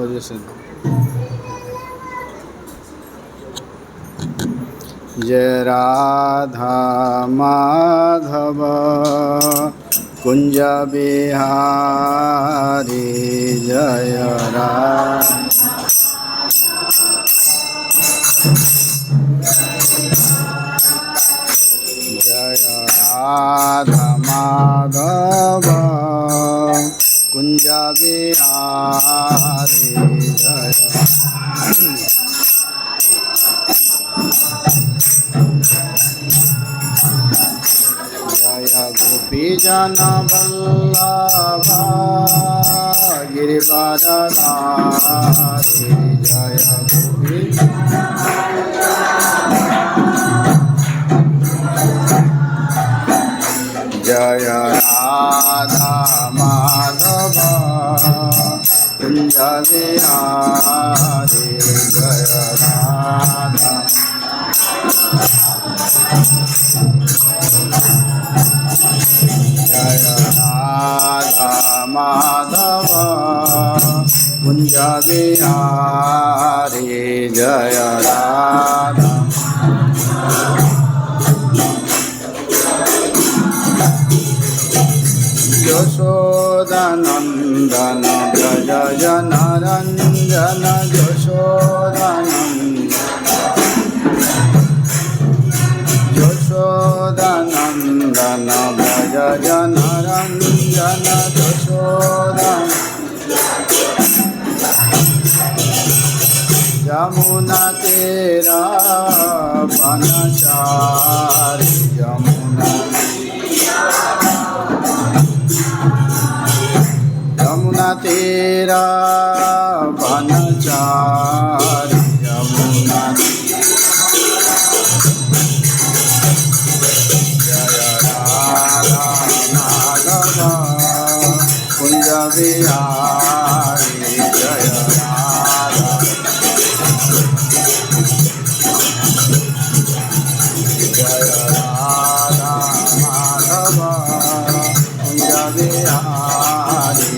बजेছেন। जय राधा माधव कुंज बिहारी जय राधा जय राधा माधव कुंज बिहारी जय जय गोपी जन वल्लभ गिरिवरधारी जय गोपी जय राधा माधव कुंज बिहारी जय राधा जय राधा माधव कुंज बिहारी जय राधा यशोदानंदन व्रज जनरंजन यशोदानंदन व्रज जनरंजन यशोदान यमुना तेरा वनचारी यमुना तेरा वनचारी यमुना जय राधा माधव कुंज बिहारी जय राधा जय राधा माधव कुंज बिहारी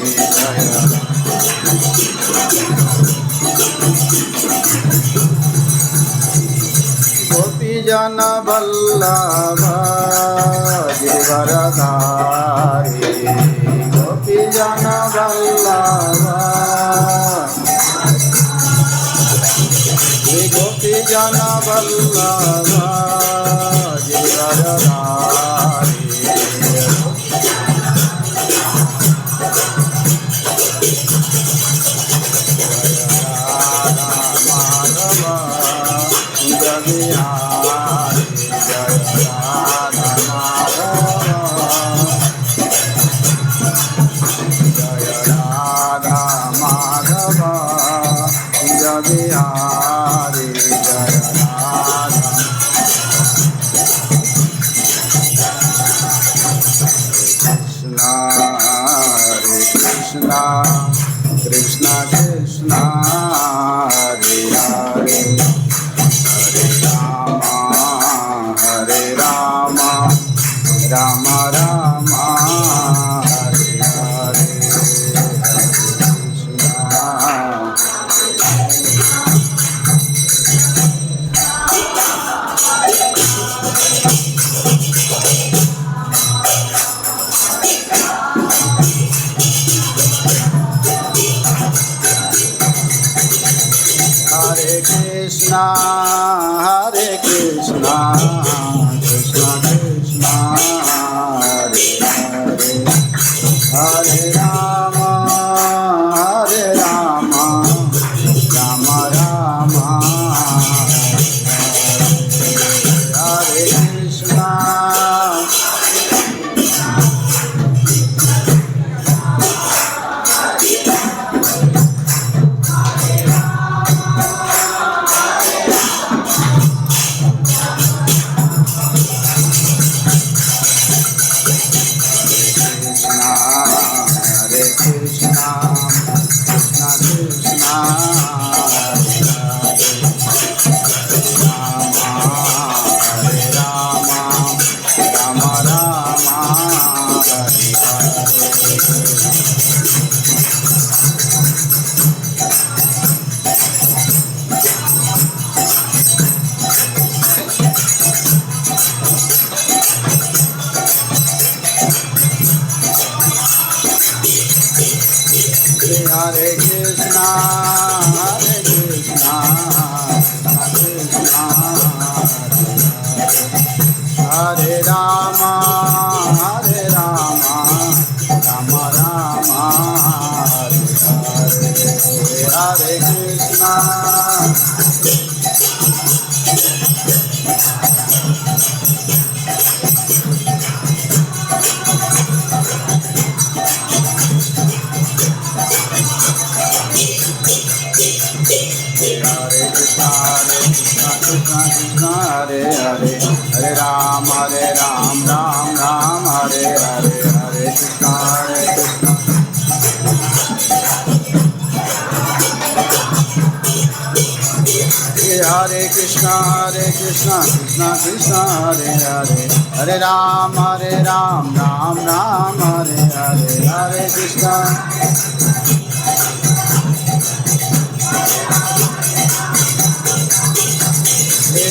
गोपी जन वल्लभ गिरिवरधारी गोपी जन वल्लभ गोपी जन वल्लभ गिरिवरधारी बिहारी जय Radha Krishna Krishna Krishna Hare Hare Hare Ram Ram Ram Hare Hare Hare Krishna, Hare Krishna, Krishna Krishna, Hare Hare, Hare Rama, Hare Rama, Rama Rama, Hare Krishna. Hare Hare, Hare Ram, Ram Ram, Hare Hare, Hare Krishna, Krishna. Hare Krishna, Krishna Krishna, Hare Hare, Hare Ram, Ram Ram, Hare Hare, Hare Krishna.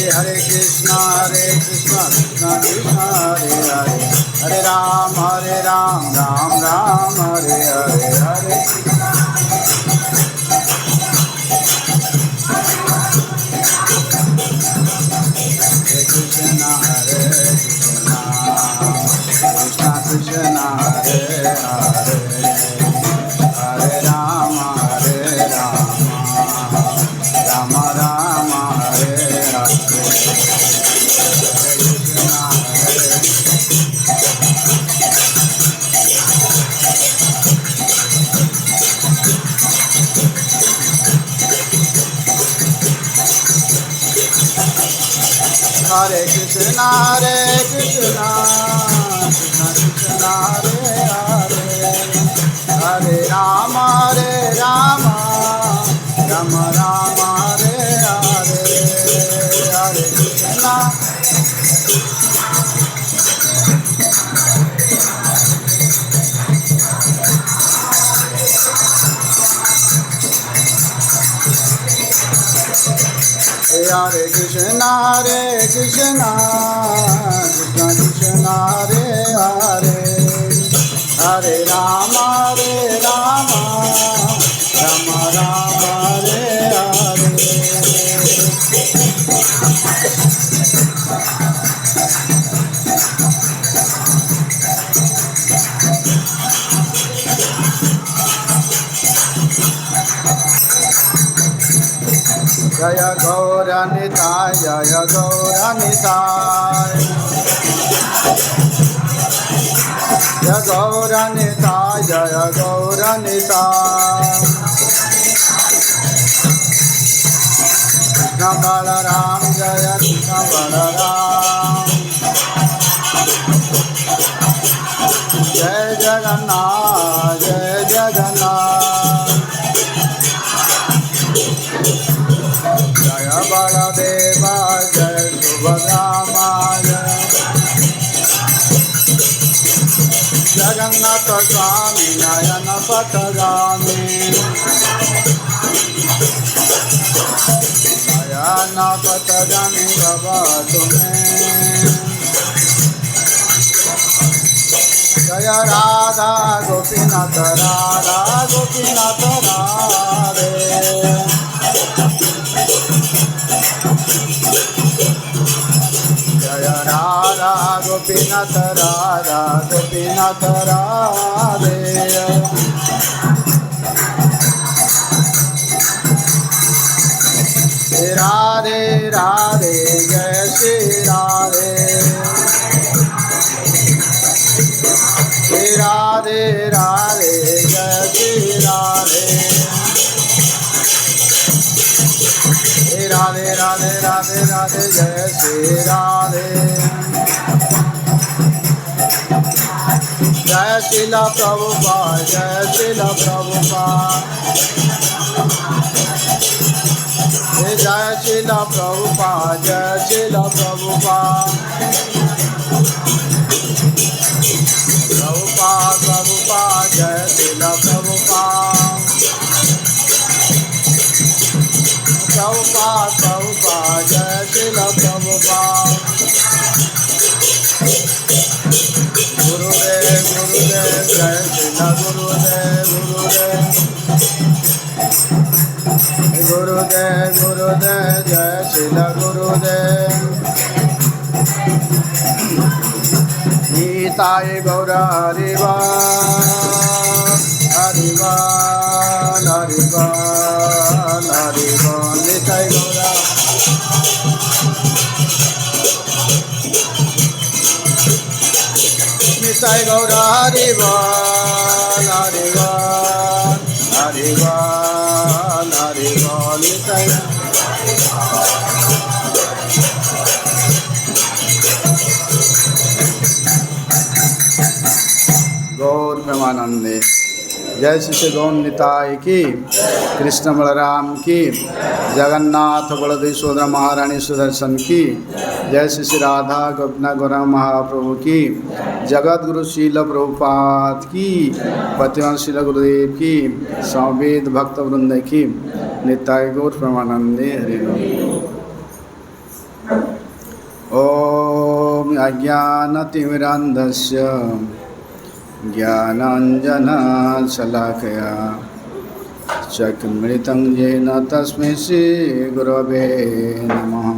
Hare Krishna, Krishna Krishna, Hare Hare, Hare Ram, Ram Ram, Hare Hare, Hare Krishna. Hare Krishna, Krishna Krishna, Hare Hare, Hare Ram, Ram Ram, Hare Hare. Hare Krishna, Krishna Krishna, Hare Hare, Hare Rama, Rama Rama, Hare Hare, Hare Krishna. Hare Krishna, Krishna Krishna, Hare Hare, Hare Rama, Rama Rama, Hare Hare. Jaya Gaura Nitai, Jaya Gaura Nitai, Jaya Gaura Nitai, Jaya Gaura Nitai. Krishna Balaram, Jaya Krishna Balaram, Jai Jagannath, Jai Jagannath. Jaya Baladeva, Jaya Subhadama, Jagannatha Swami, Nayana Patagami, Nayana Patagami Baba Tume. Jaya Radha Gopinath, Radha Gopinath, Radhe. Jaya Radha Gopinath, Radha Gopinath, Radhe. Radhe Radhe, Jai Shri Radhe. Radhe Radhe, Jai Shri Radhe. Radhe Radhe, Radhe Radhe, Jai Shri Radhe. Jai Srila Prabhupada, Jai Srila Prabhupada. Jai Srila Prabhupada, Jai Srila Prabhupada. Prabhupada, Prabhupada, Jai Srila Prabhupada. Prabhupada, Prabhupada, Jai Srila Prabhupada. Gurudev, Gurudev, Jai Srila Gurudev, Gurudev. Gurudev, Gurudev, Jai Srila Gurudev. Nitai Gaura Hariva, Hariva, Hariva, Hariva. Nitai गौर हरि बोल हरि बोल हरि बोल हरि बोल निताय गौर प्रेमानंदे। जय श्री श्री गौर निताय की, कृष्ण बलराम की, जगन्नाथ बलदेव सोदर महारानी सुदर्शन की, जय श्री श्री राधा गोपीनाथ गौरांग महाप्रभु की, जगत गुरु शील प्रभुपाद की, पतिवन शील गुरुदेव की, समवेत भक्त वृंद की, निताय गौर प्रेमानंदे हरि ओम। अज्ञानतिमिरान्धस्य ज्ञानाञ्जनशलाकया चक्षुर्मृतं येन तस्मै श्रीगुरवे नमः।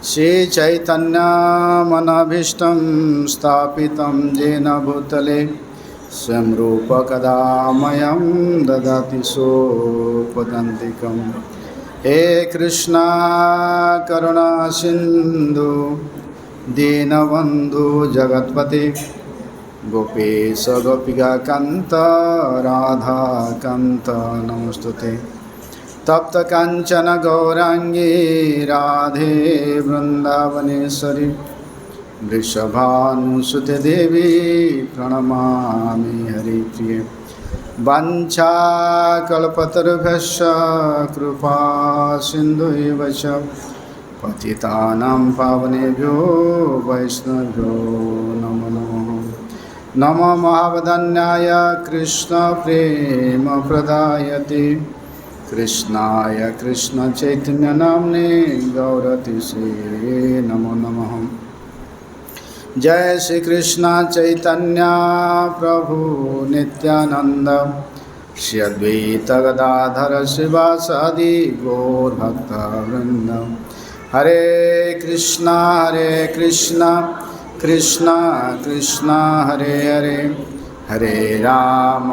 श्रीचैतन्यमनभीष्टं स्थापितं येन भूतले स्वयं रूप कदा मह्यं ददाति सोपदन्तिकं। हे कृष्णा करुणा सिन्धु दीनबन्धु जगत्पते गोपेश गोपिका कांत राधा कांत नमस्तुते। तप्त कांचन गौरांगी राधे वृंदावनेश्वरी वृषभानुसुते देवी प्रणमामि हरिप्रिये। वाञ्छाकल्पतरुभ्यश्च कृपा सिन्धुभ्यश्च च पतितानां पावनेभ्यो वैष्णवेभ्यो नमो नमः। नमो महावदन्याय कृष्ण प्रेम प्रदायते कृष्णाय कृष्ण चैतन्य नाम्ने गौरतिसे नमो नमः। जय श्री कृष्ण चैतन्य प्रभु नित्यानंद श्री अद्वैत गदाधर श्रीवासादि गौर भक्तवृंद। हरे कृष्णा कृष्णा कृष्णा हरे हरे, हरे राम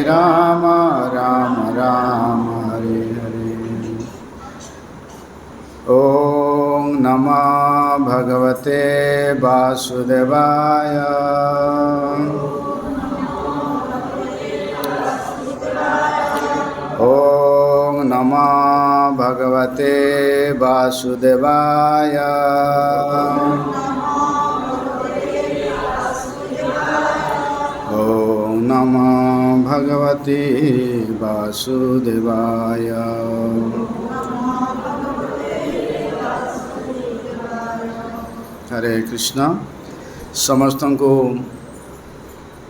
राम राम हरे हरे। ओम नमः भगवते वासुदेवाय। ओम नमः भगवते वासुदेवाय। ओम नमः भगवते वासुदेवाय। हरे कृष्ण। समस्त को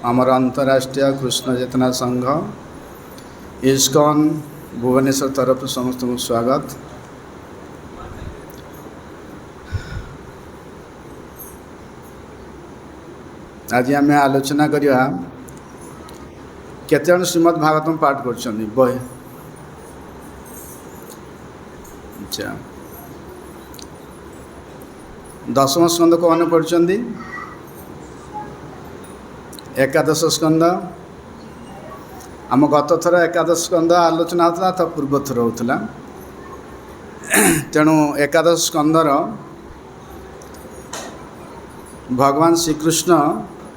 आमर अंतर्राष्ट्रीय कृष्ण चेतना संघ इस्कॉन भुवनेश्वर तरफ समस्त को स्वागत। आज आम आलोचना करिया केते जन श्रीमद् भागवतम पाठ करछन्ती बहे। अच्छा, दशम स्कंद को मन पढ़छन्ती, एकादश स्कंद आम गत थर एकादश स्कंद आलोचना होता था, पूर्व थर होता। तेणु एकादश स्कंदर भगवान श्रीकृष्ण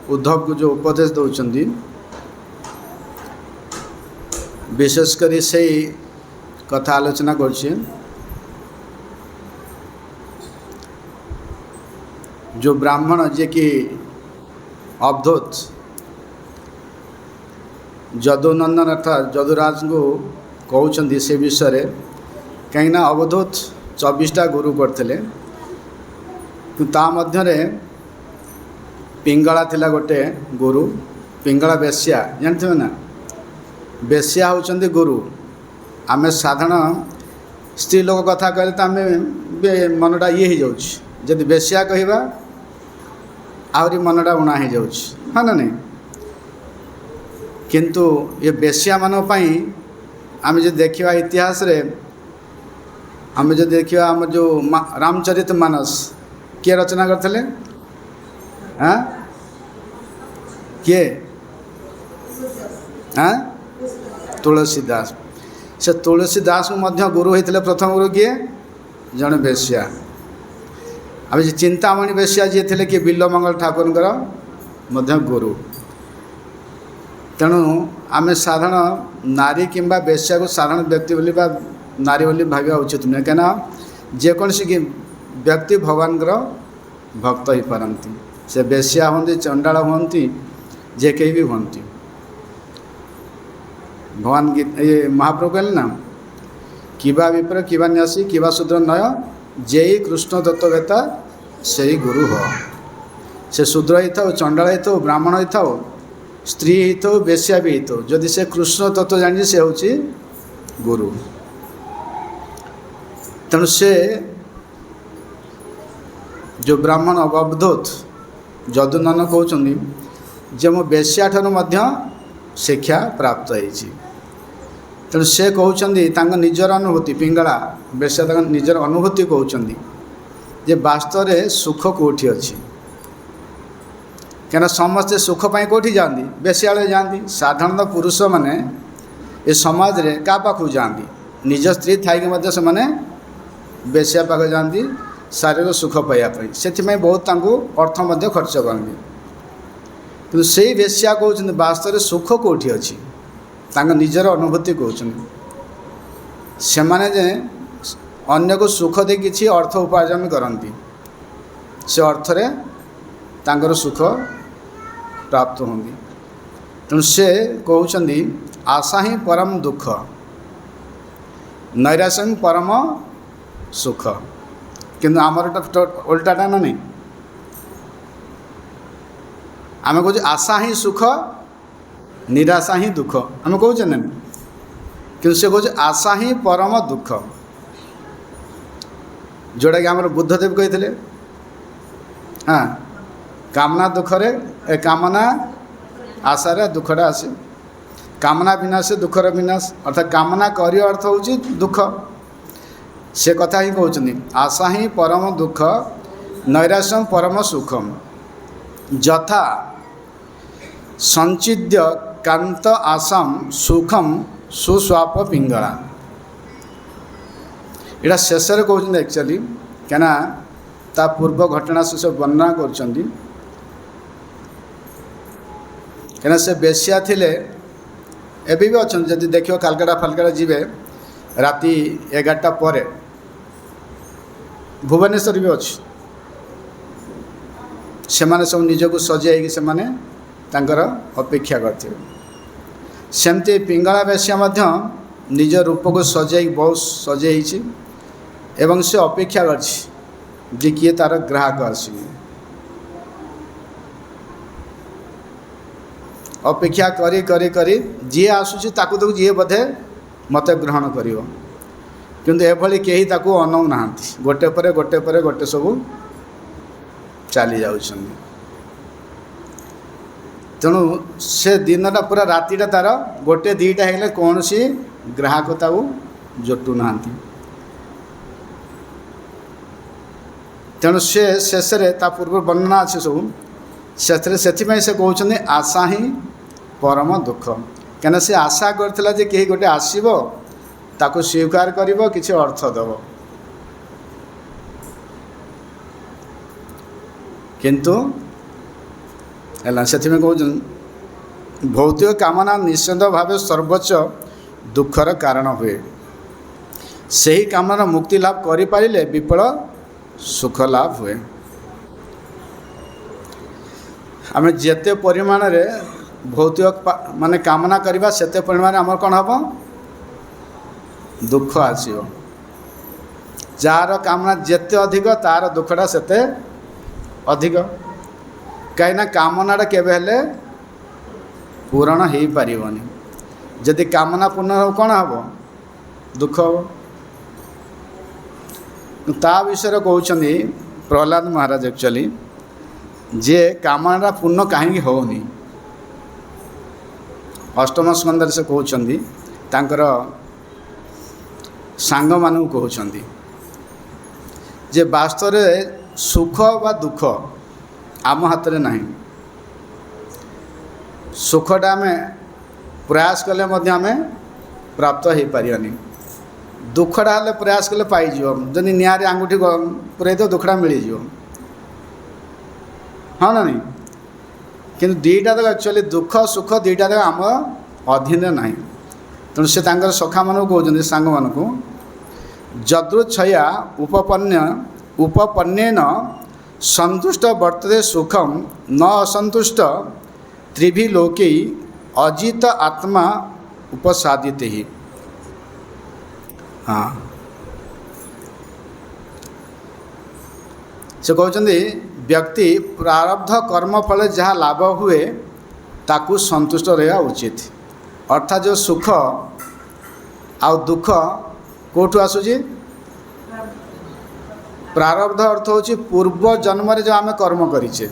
उद्धव को जो उपदेश दौरान विशेषकर से कथा आलोचना करछे। जो ब्राह्मण जे कि अवधूत जदुनंदन अर्थात जदुराज को कहते से विषय कहीं अवधूत 24टा गुरु करते। ता मध्य पिंगला थिला गोटे गुरु, पिंगला बेश्या जानते ना। बेश्या होचंदी गुरु। आम साधारण स्त्री लोक कथा कहले तो आम मनटा ये हो जदि बेश्या कहवा आहरी मनटा उणा हो जाऊँ, हाँ ना नहीं। किंतु ये बेश्या मानों पाई आम जो देखा इतिहास रे, आम जो देखा आम जो रामचरित मानस किए रचना करते? हाँ किए? हाँ तुलसीदास। से तुलसीदास को मध्य गुरु होते प्रथम गुरु किए? जड़े बेश्या। अब चिंतामणि बेश्या जी थे कि बिल्वमंगल ठाकुर ମଧ୍ୟ ଗୁରୁ। ତେଣୁ ଆମେ ସାଧାରଣ ନାରୀ କିମ୍ବା ବେଶ୍ୟାକୁ ସାଧାରଣ ବ୍ୟକ୍ତି ବୋଲି ବା ନାରୀ ବୋଲି ଭାବିବା ଉଚିତ ନୁହେଁ, କାହିଁକିନା ଯେକୌଣସି ବ୍ୟକ୍ତି ଭଗବାନଙ୍କର ଭକ୍ତ ହୋଇପାରନ୍ତି, ସେ ବେଶ୍ୟା ହୁଅନ୍ତି, ଚଣ୍ଡାଳ ହୁଅନ୍ତି, ଯେ କେହି ବି ହୁଅନ୍ତି। ଭଗବାନ ମହାପ୍ରଭୁ କହିଲେ ନା, କିବା ବିପ୍ର କିବା ନ୍ୟାସୀ କିବା ଶୂଦ୍ର ନୟ, ଯେଇ କୃଷ୍ଣ ତତ୍ତ୍ୱବେତା ସେଇ ଗୁରୁ ହ। ସେ ଶୂଦ୍ର ହେଇଥାଉ, ଚଣ୍ଡାଳ ହେଇଥାଉ, ବ୍ରାହ୍ମଣ ହେଇଥାଉ, ସ୍ତ୍ରୀ ହେଇଥାଉ, ବେଶ୍ୟା ବି ହେଇଥାଉ, ଯଦି ସେ କୃଷ୍ଣ ତତ୍ତ୍ୱ ଜାଣିଛି ସେ ହେଉଛି ଗୁରୁ। ତେଣୁ ସେ ଯେଉଁ ବ୍ରାହ୍ମଣ ଅବଧୂତ ଯଦୁନନ୍ଦନ କହୁଛନ୍ତି ଯେ ମୁଁ ବେଶ୍ୟା ଠାରୁ ମଧ୍ୟ ଶିକ୍ଷା ପ୍ରାପ୍ତ ହେଇଛି। ତେଣୁ ସେ କହୁଛନ୍ତି ତାଙ୍କ ନିଜର ଅନୁଭୂତି, ପିଙ୍ଗଳା ବେଶ୍ୟା ତାଙ୍କ ନିଜର ଅନୁଭୂତି କହୁଛନ୍ତି ଯେ ବାସ୍ତବରେ ସୁଖ କେଉଁଠି ଅଛି। କାହିଁକିନା ସମସ୍ତେ ସୁଖ ପାଇଁ କେଉଁଠି ଯାଆନ୍ତି? ବେଶ୍ୟାଳୟ ଯାଆନ୍ତି। ସାଧାରଣତଃ ପୁରୁଷମାନେ ଏ ସମାଜରେ କାହା ପାଖକୁ ଯାଆନ୍ତି? ନିଜ ସ୍ତ୍ରୀ ଥାଇକି ମଧ୍ୟ ସେମାନେ ବେଶ୍ୟା ପାଖକୁ ଯାଆନ୍ତି ଶାରୀରିକ ସୁଖ ପାଇବା ପାଇଁ। ସେଥିପାଇଁ ବହୁତ ତାଙ୍କୁ ଅର୍ଥ ମଧ୍ୟ ଖର୍ଚ୍ଚ କରନ୍ତି। କିନ୍ତୁ ସେଇ ବେଶ୍ୟା କହୁଛନ୍ତି ବାସ୍ତବରେ ସୁଖ କେଉଁଠି ଅଛି? ତାଙ୍କ ନିଜର ଅନୁଭୂତି କହୁଛନ୍ତି। ସେମାନେ ଯେ ଅନ୍ୟକୁ ସୁଖ ଦେଇ କିଛି ଅର୍ଥ ଉପାର୍ଜନ କରନ୍ତି, ସେ ଅର୍ଥରେ ତାଙ୍କର ସୁଖ ପ୍ରାପ୍ତ ହୁଅନ୍ତି। ତେଣୁ ସେ କହୁଛନ୍ତି ଆଶା ହିଁ ପରମ ଦୁଃଖ, ନୈରାଶ୍ୟ ପରମ ସୁଖ। କିନ୍ତୁ ଆମର ଓଲଟାଟା ନା ନାହିଁ, ଆମେ କହୁଛୁ ଆଶା ହିଁ ସୁଖ, ନିରାଶା ହିଁ ଦୁଃଖ, ଆମେ କହୁଛେ ନା। କିନ୍ତୁ ସେ କହୁଛି ଆଶା ହିଁ ପରମ ଦୁଃଖ, ଯେଉଁଟାକି ଆମର ବୁଦ୍ଧଦେବ କହିଥିଲେ। ହଁ, କାମନା ଦୁଃଖରେ କାମନା ଆଶାରେ ଦୁଃଖଟା ଆସେ, କାମନା ବିନାଶ ଦୁଃଖର ବିନାଶ, ଅର୍ଥାତ୍ କାମନା କରିବା ଅର୍ଥ ହେଉଛି ଦୁଃଖ। ସେ କଥା ହିଁ କହୁଛନ୍ତି ଆଶା ହିଁ ପରମ ଦୁଃଖ, ନୈରାଶ୍ୟମ୍ ପରମ ସୁଖମ, ଯଥା ସଞ୍ଚିଦ୍ୟ କାନ୍ତ ଆଶାମ ସୁଖମ ସୁସ୍ୱାପ ପିଙ୍ଗଳା। ଏଇଟା ଶେଷରେ କହୁଛନ୍ତି ଆକ୍ଚୁଆଲି, କାହିଁକିନା ତା ପୂର୍ବ ଘଟଣା ସେ ସବୁ ବର୍ଣ୍ଣନା କରୁଛନ୍ତି। କାହିଁକିନା ସେ ବେଶ୍ୟା ଥିଲେ, ଏବେ ବି ଅଛନ୍ତି। ଯଦି ଦେଖିବ କାଲକାଟା ଫାଲକାଟା ଯିବେ ରାତି 11ଟା ପରେ, ଭୁବନେଶ୍ୱର ବି ଅଛି, ସେମାନେ ସବୁ ନିଜକୁ ସଜେଇକି ସେମାନେ ତାଙ୍କର ଅପେକ୍ଷା କରିଥିବେ। ସେମିତି ପିଙ୍ଗଳା ବେଶ୍ୟା ମଧ୍ୟ ନିଜ ରୂପକୁ ସଜେଇକି ବହୁତ ସଜେଇଛି ଏବଂ ସେ ଅପେକ୍ଷା କରିଛି ଯେ କିଏ ତା'ର ଗ୍ରାହକ ଆସିବେ। ଅପେକ୍ଷା କରି କରି କରି ଯିଏ ଆସୁଛି ତାକୁ ତାକୁ ଯିଏ ବୋଧେ ମୋତେ ଗ୍ରହଣ କରିବ, କିନ୍ତୁ ଏଭଳି କେହି ତାକୁ ଅନଉନାହାନ୍ତି। ଗୋଟେ ପରେ ଗୋଟେ ପରେ ଗୋଟେ ସବୁ ଚାଲି ଯାଉଛନ୍ତି। ତେଣୁ ସେ ଦିନଟା ପୁରା ରାତିଟା ତା'ର 1-2ଟା ହେଇଗଲେ କୌଣସି ଗ୍ରାହକ ତାକୁ ଜୁଟୁନାହାନ୍ତି। ତେଣୁ ସେ ଶେଷରେ ତା ପୂର୍ବ ବର୍ଣ୍ଣନା ଅଛି ସବୁ, ଶେଷରେ ସେଥିପାଇଁ ସେ କହୁଛନ୍ତି ଆଶା ହିଁ ପରମ ଦୁଃଖ। କାହିଁକିନା ସେ ଆଶା କରିଥିଲା ଯେ କେହି ଗୋଟେ ଆସିବ, ତାକୁ ସ୍ୱୀକାର କରିବ, କିଛି ଅର୍ଥ ଦେବ, କିନ୍ତୁ ହେଲା। ସେଥିପାଇଁ କହୁଛନ୍ତି ଭୌତିକ କାମନା ନିଶ୍ଚିତ ଭାବେ ସର୍ବୋଚ୍ଚ ଦୁଃଖର କାରଣ ହୁଏ। ସେହି କାମନାର ମୁକ୍ତି ଲାଭ କରିପାରିଲେ ବିଫଳ ସୁଖ ଲାଭ ହୁଏ। ଆମେ ଯେତେ ପରିମାଣରେ ଭୌତିକ ମାନେ କାମନା କରିବା, ସେତେ ପରିମାଣରେ ଆମର କ'ଣ ହେବ? ଦୁଃଖ ଆସିବ। ଯାହାର କାମନା ଯେତେ ଅଧିକ, ତାର ଦୁଃଖଟା ସେତେ ଅଧିକ। କାହିଁକିନା କାମନାଟା କେବେ ହେଲେ ପୂରଣ ହୋଇପାରିବନି। ଯଦି କାମନା ପୂର୍ଣ୍ଣ ହେବ କ'ଣ ହେବ? ଦୁଃଖ ହେବ। ତା ବିଷୟରେ କହୁଛନ୍ତି ପ୍ରହ୍ଲାଦ ମହାରାଜ ଆକ୍ଚୁଆଲି, ଯେ କାମନାଟା ପୂର୍ଣ୍ଣ କାହିଁକି ହେଉନି। ଅଷ୍ଟମ ସ୍କନ୍ଧରେ ସେ କହୁଛନ୍ତି ତାଙ୍କର ସାଙ୍ଗମାନଙ୍କୁ କହୁଛନ୍ତି ଯେ ବାସ୍ତବରେ ସୁଖ ବା ଦୁଃଖ ଆମ ହାତରେ ନାହିଁ। ସୁଖଟା ଆମେ ପ୍ରୟାସ କଲେ ମଧ୍ୟ ଆମେ ପ୍ରାପ୍ତ ହୋଇପାରିବାନି। ଦୁଃଖଟା ହେଲେ ପ୍ରୟାସ କଲେ ପାଇଯିବ। ଯଦି ନିଆଁରେ ଆଙ୍ଗୁଠି ପୁରେଇ ଦେବ, ଦୁଃଖଟା ମିଳିଯିବ। ହଁ ନା ନାହିଁ? କିନ୍ତୁ ଦୁଇଟା ଯାକ ଆକ୍ଚୁଆଲି ଦୁଃଖ ସୁଖ ଦୁଇଟା ଯାକ ଆମ ଅଧୀନରେ ନାହିଁ। ତେଣୁ ସେ ତାଙ୍କର ସଖାମାନଙ୍କୁ କହୁଛନ୍ତି ସାଙ୍ଗମାନଙ୍କୁ, ଯଦୃଚ୍ଛୟା ଉପପନ୍ନେନ ସନ୍ତୁଷ୍ଟ ବର୍ତ୍ତତେ ସୁଖମ୍ ନ ଅସନ୍ତୁଷ୍ଟ ତ୍ରିଭି ଲୋକେ ଅଜିତ ଆତ୍ମା ଉପସାଦିତେ ହି। ହଁ, ସେ କହୁଛନ୍ତି ବ୍ୟକ୍ତି ପ୍ରାରବ୍ଧ କର୍ମ ଫଳରେ ଯାହା ଲାଭ ହୁଏ ତାକୁ ସନ୍ତୁଷ୍ଟ ରହିବା ଉଚିତ। ଅର୍ଥାତ୍ ଯେଉଁ ସୁଖ ଆଉ ଦୁଃଖ କେଉଁଠୁ ଆସୁଛି? ପ୍ରାରବ୍ଧ ଅର୍ଥ ହେଉଛି ପୂର୍ବ ଜନ୍ମରେ ଯେଉଁ ଆମେ କର୍ମ କରିଛେ,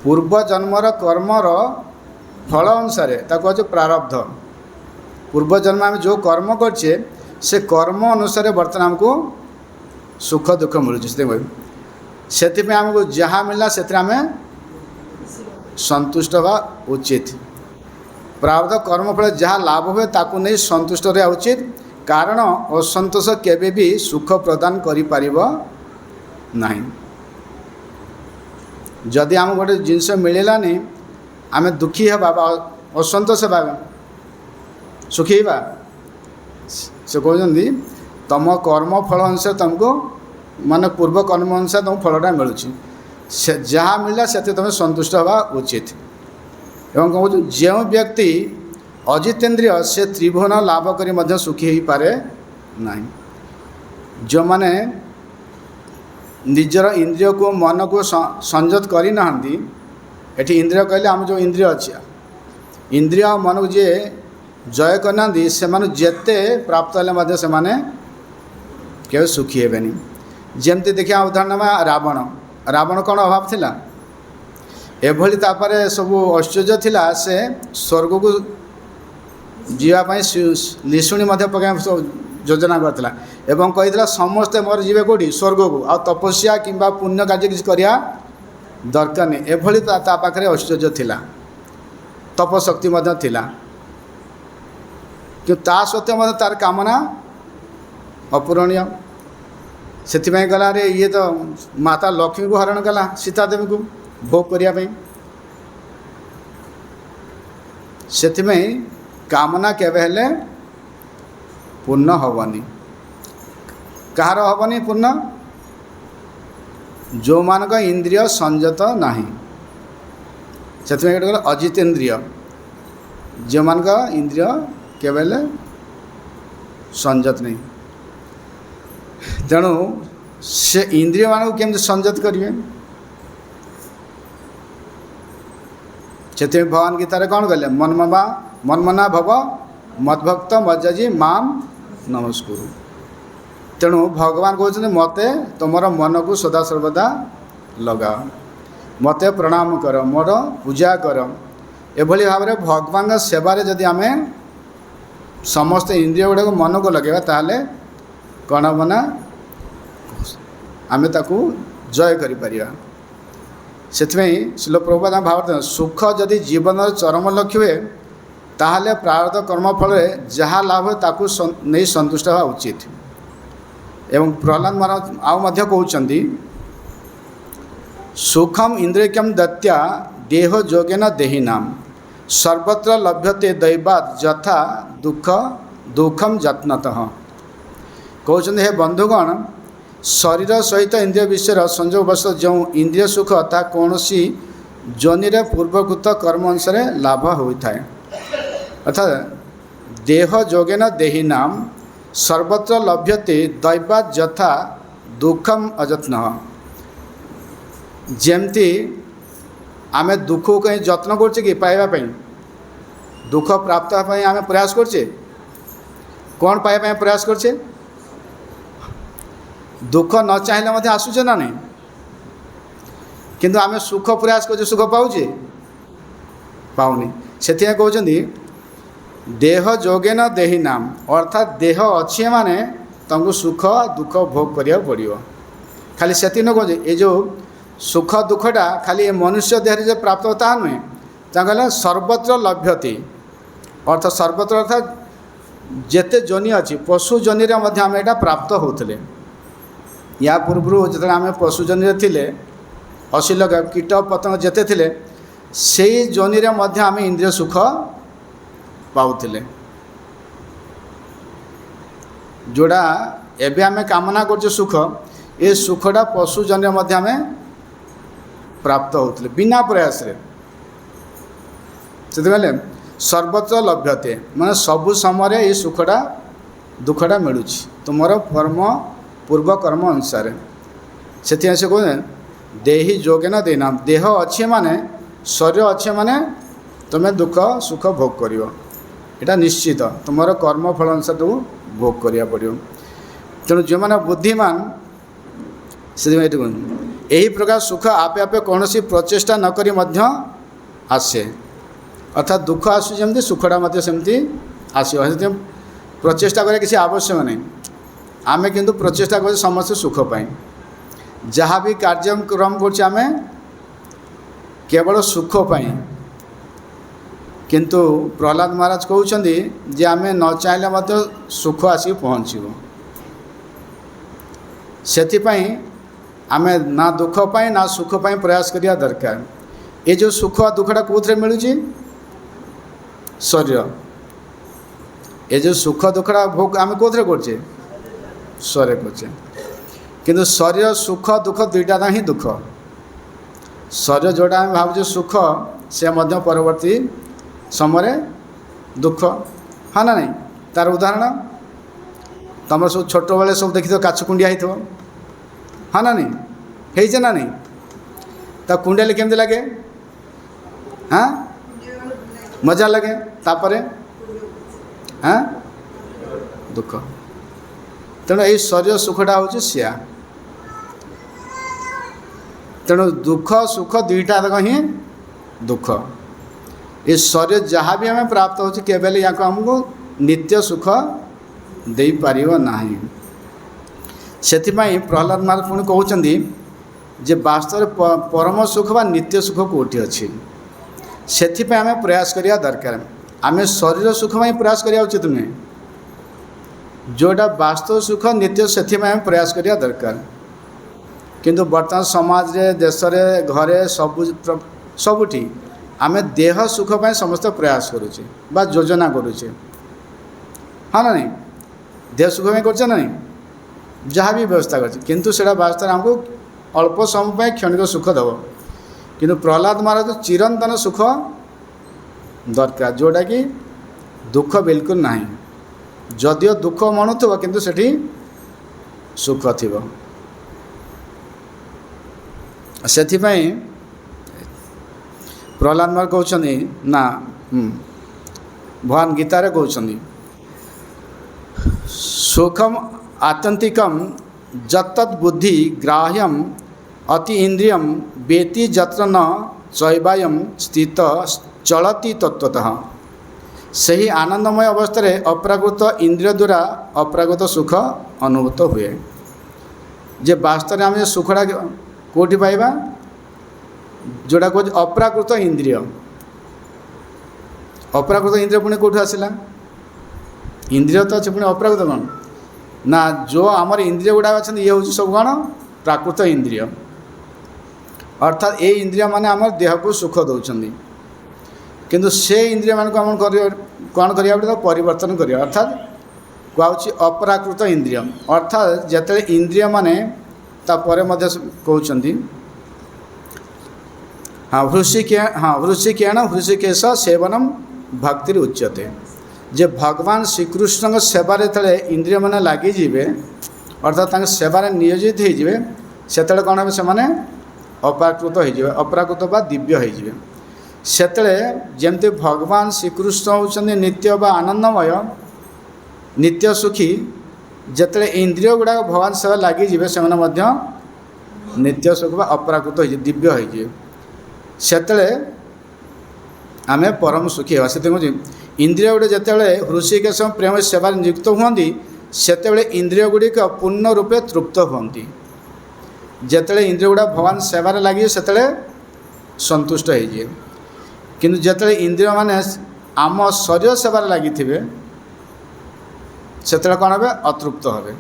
ପୂର୍ବ ଜନ୍ମର କର୍ମର ଫଳ ଅନୁସାରେ ତାକୁ ହେଉଛି ପ୍ରାରବ୍ଧ। ପୂର୍ବ ଜନ୍ମ ଆମେ ଯେଉଁ କର୍ମ କରିଛେ ସେ କର୍ମ ଅନୁସାରେ ବର୍ତ୍ତମାନ ଆମକୁ ସୁଖ ଦୁଃଖ ମିଳୁଛି। ସେଥିପାଇଁ ଆମକୁ ଯାହା ମିଳିଲା ସେଥିରେ ଆମେ ସନ୍ତୁଷ୍ଟ ହେବା ଉଚିତ। ପ୍ରାରବ୍ଧ କର୍ମଫଳ ଯାହା ଲାଭ ହୁଏ ତାକୁ ନେଇ ସନ୍ତୁଷ୍ଟ ରହିବା ଉଚିତ, କାରଣ ଅସନ୍ତୋଷ କେବେ ବି ସୁଖ ପ୍ରଦାନ କରିପାରିବ ନାହିଁ। ଯଦି ଆମକୁ ଗୋଟେ ଜିନିଷ ମିଳିଲାନି ଆମେ ଦୁଃଖୀ ହେବା ବା ଅସନ୍ତୋଷ ହେବା, ସୁଖୀ ହେବା? ସେ କହୁଛନ୍ତି ତୁମ କର୍ମ ଫଳ ଅନୁସାରେ ତୁମକୁ ମାନେ ପୂର୍ବ କର୍ମ ଅନୁସାରେ ତୁମକୁ ଫଳଟା ମିଳୁଛି, ସେ ଯାହା ମିଳିଲା ସେଥିରେ ତୁମେ ସନ୍ତୁଷ୍ଟ ହେବା ଉଚିତ। ଏବଂ କହୁଛୁ ଯେଉଁ ବ୍ୟକ୍ତି ଅଜିତେନ୍ଦ୍ରିୟ ସେ ତ୍ରିଭୁବନ ଲାଭ କରି ମଧ୍ୟ ସୁଖୀ ହୋଇପାରେ ନାହିଁ। ଯେଉଁମାନେ ନିଜର ଇନ୍ଦ୍ରିୟକୁ ମନକୁ ସଂଯତ କରିନାହାନ୍ତି, ଏଠି ଇନ୍ଦ୍ରିୟ କହିଲେ ଆମ ଯେଉଁ ଇନ୍ଦ୍ରିୟ ଅଛି, ଇନ୍ଦ୍ରିୟ ଆଉ ମନକୁ ଯିଏ ଜୟ କରିନାହାନ୍ତି ସେମାନେ ଯେତେ ପ୍ରାପ୍ତ ହେଲେ ମଧ୍ୟ ସେମାନେ କେବେ ସୁଖୀ ହେବେନି। ଯେମିତି ଦେଖିବା ଉଦାହରଣ ନେବା ରାବଣ କ'ଣ ଅଭାବ ଥିଲା? ଏଭଳି ତାପରେ ସବୁ ଐଶ୍ୱର୍ଯ୍ୟ ଥିଲା, ସେ ସ୍ୱର୍ଗକୁ ଯିବା ପାଇଁ ନିଶୁଣି ମଧ୍ୟ ପକାଇବା ଯୋଜନା କରିଥିଲା ଏବଂ କହିଥିଲା ସମସ୍ତେ ମୋର ଯିବେ କେଉଁଠି? ସ୍ୱର୍ଗକୁ, ଆଉ ତପସ୍ୟା କିମ୍ବା ପୁଣ୍ୟ କାର୍ଯ୍ୟ କିଛି କରିବା ଦରକାର ନାହିଁ। ଏଭଳି ତା ପାଖରେ ଐଶ୍ୱର୍ଯ୍ୟ ଥିଲା, ତପଶକ୍ତି ମଧ୍ୟ ଥିଲା, କିନ୍ତୁ ତା ସତ୍ତ୍ୱେ ମଧ୍ୟ ତାର କାମନା ଅପୂରଣୀୟ। ସେଥିପାଇଁ ଗଲା ଆରେ ଇଏ ତ ମାତା ଲକ୍ଷ୍ମୀକୁ ହରଣ କଲା ସୀତା ଦେବୀକୁ ଭୋଗ କରିବା ପାଇଁ। ସେଥିପାଇଁ କାମନା କେବେ ହେଲେ ପୂର୍ଣ୍ଣ ହେବନି। କାହାର ହେବନି ପୂର୍ଣ୍ଣ? ଯେଉଁମାନଙ୍କ ଇନ୍ଦ୍ରିୟ ସଂଯତ ନାହିଁ। ସେଥିପାଇଁ ଗୋଟେ ଗଲେ ଅଜିତେନ୍ଦ୍ରିୟ, ଯେଉଁମାନଙ୍କ ଇନ୍ଦ୍ରିୟ କେବେ ହେଲେ ସଂଯତ ନାହିଁ। ତେଣୁ ସେ ଇନ୍ଦ୍ରିୟମାନଙ୍କୁ କେମିତି ସଂଯତ କରିବେ? ସେଥିପାଇଁ ଭଗବାନ ଗୀତାରେ କ'ଣ କହିଲେ? ମନ୍ମନା ଭବ ମଦ୍ଭକ୍ତ ମଜ୍ଜାଜି ମାମ୍ ନମସ୍କୁରୁ। ତେଣୁ ଭଗବାନ କହୁଛନ୍ତି ମୋତେ ତୁମର ମନକୁ ସଦାସର୍ବଦା ଲଗାଅ, ମୋତେ ପ୍ରଣାମ କର, ମୋର ପୂଜା କର। ଏଭଳି ଭାବରେ ଭଗବାନଙ୍କ ସେବାରେ ଯଦି ଆମେ ସମସ୍ତ ଇନ୍ଦ୍ରିୟ ଗୁଡ଼ାକୁ ମନକୁ ଲଗାଇବା ତାହେଲେ କ'ଣ ହେବ ନା ଆମେ ତାକୁ ଜୟ କରିପାରିବା। ସେଥିପାଇଁ ଶ୍ରୀଲ ପ୍ରଭୁପାଦ ଭାବନ୍ତି ସୁଖ ଯଦି ଜୀବନର ଚରମ ଲକ୍ଷ୍ୟ ହୁଏ ତାହେଲେ ପ୍ରାରବ୍ଧ କର୍ମ ଫଳରେ ଯାହା ଲାଭ ହୁଏ ତାକୁ ନେଇ ସନ୍ତୁଷ୍ଟ ହେବା ଉଚିତ। ଏବଂ ପ୍ରହ୍ଲାଦ ମହାରାଜ ଆଉ ମଧ୍ୟ କହୁଛନ୍ତି ସୁଖମ୍ ଇନ୍ଦ୍ରିୟକ୍ୟମ୍ ଦତ୍ୟା ଦେହ ଯୋଗେନ ଦେହିନାମ୍ ସର୍ବତ୍ର ଲଭ୍ୟତେ ଦୈବାତ୍ ଯଥା ଦୁଃଖମ୍ ଯତ୍ନତଃ। କହୁଛନ୍ତି ହେ ବନ୍ଧୁଗଣ, ଶରୀର ସହିତ ଇନ୍ଦ୍ରିୟ ବିଷୟର ସଂଯୋଗ ବଶତଃ ଯେଉଁ ଇନ୍ଦ୍ରିୟ ସୁଖ ତାହା କୌଣସି ଯୋନିରେ ପୂର୍ବକୃତ କର୍ମ ଅନୁସାରେ ଲାଭ ହୋଇଥାଏ। ଅର୍ଥାତ୍ ଦେହ ଯୋଗେନ ଦେହିନାମ୍ ସର୍ବତ୍ର ଲଭ୍ୟତେ ଦୈବାତ୍ ଯଥା ଦୁଃଖମ୍ ଅଯତ୍ନଃ। ଯେମିତି ଆମେ ଦୁଃଖକୁ କहीं ଯତ୍ନ କରୁଛେ କି ପାଇବା ପାଇଁ? ଦୁଃଖ ପ୍ରାପ୍ତ ହେବା ପାଇଁ ଆମେ ପ୍ରୟାସ କରୁଛେ। କ'ଣ ପାଇବା ପାଇଁ ପ୍ରୟାସ କରୁଛେ? ଦୁଃଖ ନ ଚାହିଁଲେ ମଧ୍ୟ ଆସୁଛେ ନା ନାହିଁ? କିନ୍ତୁ ଆମେ ସୁଖ ପ୍ରୟାସ କରୁଛେ, ସୁଖ ପାଉଛେ? ପାଉନି। ସେଥିପାଇଁ କହୁଛନ୍ତି ଦେହ ଯୋଗେନ ଦେହିନାମ୍, ଅର୍ଥାତ୍ ଦେହ ଅଛି ମାନେ ତୁମକୁ ସୁଖ ଦୁଃଖ ଭୋଗ କରିବାକୁ ପଡ଼ିବ। ଖାଲି ସେତିକି ନ କହୁଛେ ଏ ଯେଉଁ ସୁଖ ଦୁଃଖଟା ଖାଲି ଏ ମନୁଷ୍ୟ ଦେହରେ ଯେ ପ୍ରାପ୍ତ ତାହା ନୁହେଁ, ତାହା କହିଲେ ସର୍ବତ୍ର ଲଭ୍ୟତେ। ଅର୍ଥାତ୍ ସର୍ବତ୍ର ଅର୍ଥାତ୍ ଯେତେ ଯୋନି ଅଛି ପଶୁ ଯୋନିରେ ମଧ୍ୟ ଆମେ ଏଇଟା ପ୍ରାପ୍ତ ହେଉଥିଲେ। ୟା ପୂର୍ବରୁ ଯେତେବେଳେ ଆମେ ପଶୁ ଯୋନିରେ ଥିଲେ ଅଶ୍ଳୀଳ କୀଟ ପତଙ୍ଗ ଯେତେ ଥିଲେ ସେଇ ଯୋନିରେ ମଧ୍ୟ ଆମେ ଇନ୍ଦ୍ରିୟ ସୁଖ ପାଉଥିଲେ। जोड़ा एबे आमे कामना करछे सुख ए सुखटा पशु जन्य मध्य आमे प्राप्त होतले बिना प्रयास रे से सर्वत्र लभ्यते माने सबु समय ये सुखटा दुखटा मिलुछि तुमर कर्म पूर्व कर्म अनुसार से कहे देहि जोगेन देना देह अच्छे माने शरीर अच्छे माने तुम्हें दुख सुख भोग कर एटा निश्चित तुमर कर्म फल अनुसार तुम भोग करिया पड़ो। तेणु जो मैंने बुद्धिमान से यही प्रकार सुख आपे आपे कौन सी प्रचेषा नक आसे अर्थात दुख आसुमती सुखटा सेमती आसो प्रचेषा कर किसी आवश्यक नहीं आमे किंतु प्रचेषा कर समस्त सुख पाई जहाँ भी कार्यक्रम कर केवल सुख पाई किंतु प्रहलाद महाराज कहते जे आमे न चाहिले सुख आसी पहुँचो से आमे ना दुख पाई ना सुख पाई प्रयास करिया दरकार। ये जो सुख दुखटा कौन मिलूँ शरीर ये जो सुख दुखटा भोग आम कौन करचे शरीर करचे किंतु शरीर सुख दुख दुईटा ही दुख शरीर जोटा आम भावुँ सुख से मध्य परवर्ती समय दुख हाँ ना नहीं तार उदाहरण तुम सब छोट बेले सब देखी तो काचकुंडिया हो हाँ ना नहीं है ना नहीं तो कुंडिया केमती लगे हाँ मजा लगे तापरे हाँ दुख तेणु ये शरीर सुखटा हूँ सिया तेणु दुख सुख दुईटा ही दुख ये शरीर जहाँ भी हमें प्राप्त हो केवल या आमको नित्य सुख दे पारिबो नाही से प्रहलाद महाराज पुणी कहते जे वास्तव परम सुख बा नित्य सुख कौटी अच्छी से आम प्रयास करिया दरकार आम शरीर सुख में प्रयास करिया उचित नुहे जोटा वास्तव सुख नित्य से प्रयास करिया दरकार किंतु वर्तमान समाज रे देश रे घरे सबुठी आम देह सुख पाई समस्त प्रयास करुचे बा योजना करुचे हाँ ना नहीं देह सुख में करछे ना नहीं जहाँ भी व्यवस्था करछे किंतु सेटा वास्तव हमको अल्प समय क्षणिक सुख दब किंतु प्रहलाद महाराज चिरंतन सुख दरकार जोटा कि दुख बिल्कुल नहीं जदियो दुख मणुव किंतु सेठी सुख थी से प्रहलाद महाराज कहते ना भगवान गीतार कहते सुखम आत्यंतिकम जत्तत् बुद्धि ग्राह्यम अति इंद्रियम वेति जत्र न चैवायम स्थित चलती तत्वतः सही आनंदमय अवस्था रे अप्राकृत इंद्रिय द्वारा अप्राकृत सुख अनुभूत हुए जे वास्तव आम सुखटा कौटी पाइबा जोड़ा कह अप्राकृत इंद्रिय पुणी कौटू आसला इंद्रिय तो अच्छे पुणी अप्राकृत कौन ना जो आमर इंद्रिय गुड़ा अच्छा ये हूँ सब कौन प्राकृत इंद्रिय अर्थात ये इंद्रिय माने आमर देह को सुख दौरान किंतु से इंद्रिय मान को कौन करा परिवर्तन करिया अर्थात कहूँ अप्राकृत इंद्रिय अर्थात जिते इंद्रिय माने तापर कहते हाँ वृषिकेण वृषिकेश सेवनम भक्तिर उच्यते जे भगवान श्रीकृष्ण सेवार जो इंद्रिय मैंने लगिजे अर्थात सेवार नियोजित होते कौन हे से अप्राकृत हो अप्राकृत बा दिव्य हो जमती भगवान श्रीकृष्ण होती नित्य बा आनंदमय नित्य सुखी जिते इंद्रिय गुड़ाक भगवान सेवा लगिजे से नित्य सुख बा अप्राकृत हो दिव्य हो आम परम सुखी हाँ से इंद्रिय गुड़ी जिते हृषिकेश प्रेम सेवा नियुक्त हुए से इंद्रिय गुड़िक पूर्ण रूपे तृप्त हुए जिते इंद्रिय गुड़ा भगवान सेवार लगे से संतुष्ट हो किंतु जिते इंद्रिय माने आम शरीर सेवार लगी से कौन हे अतृप्त हे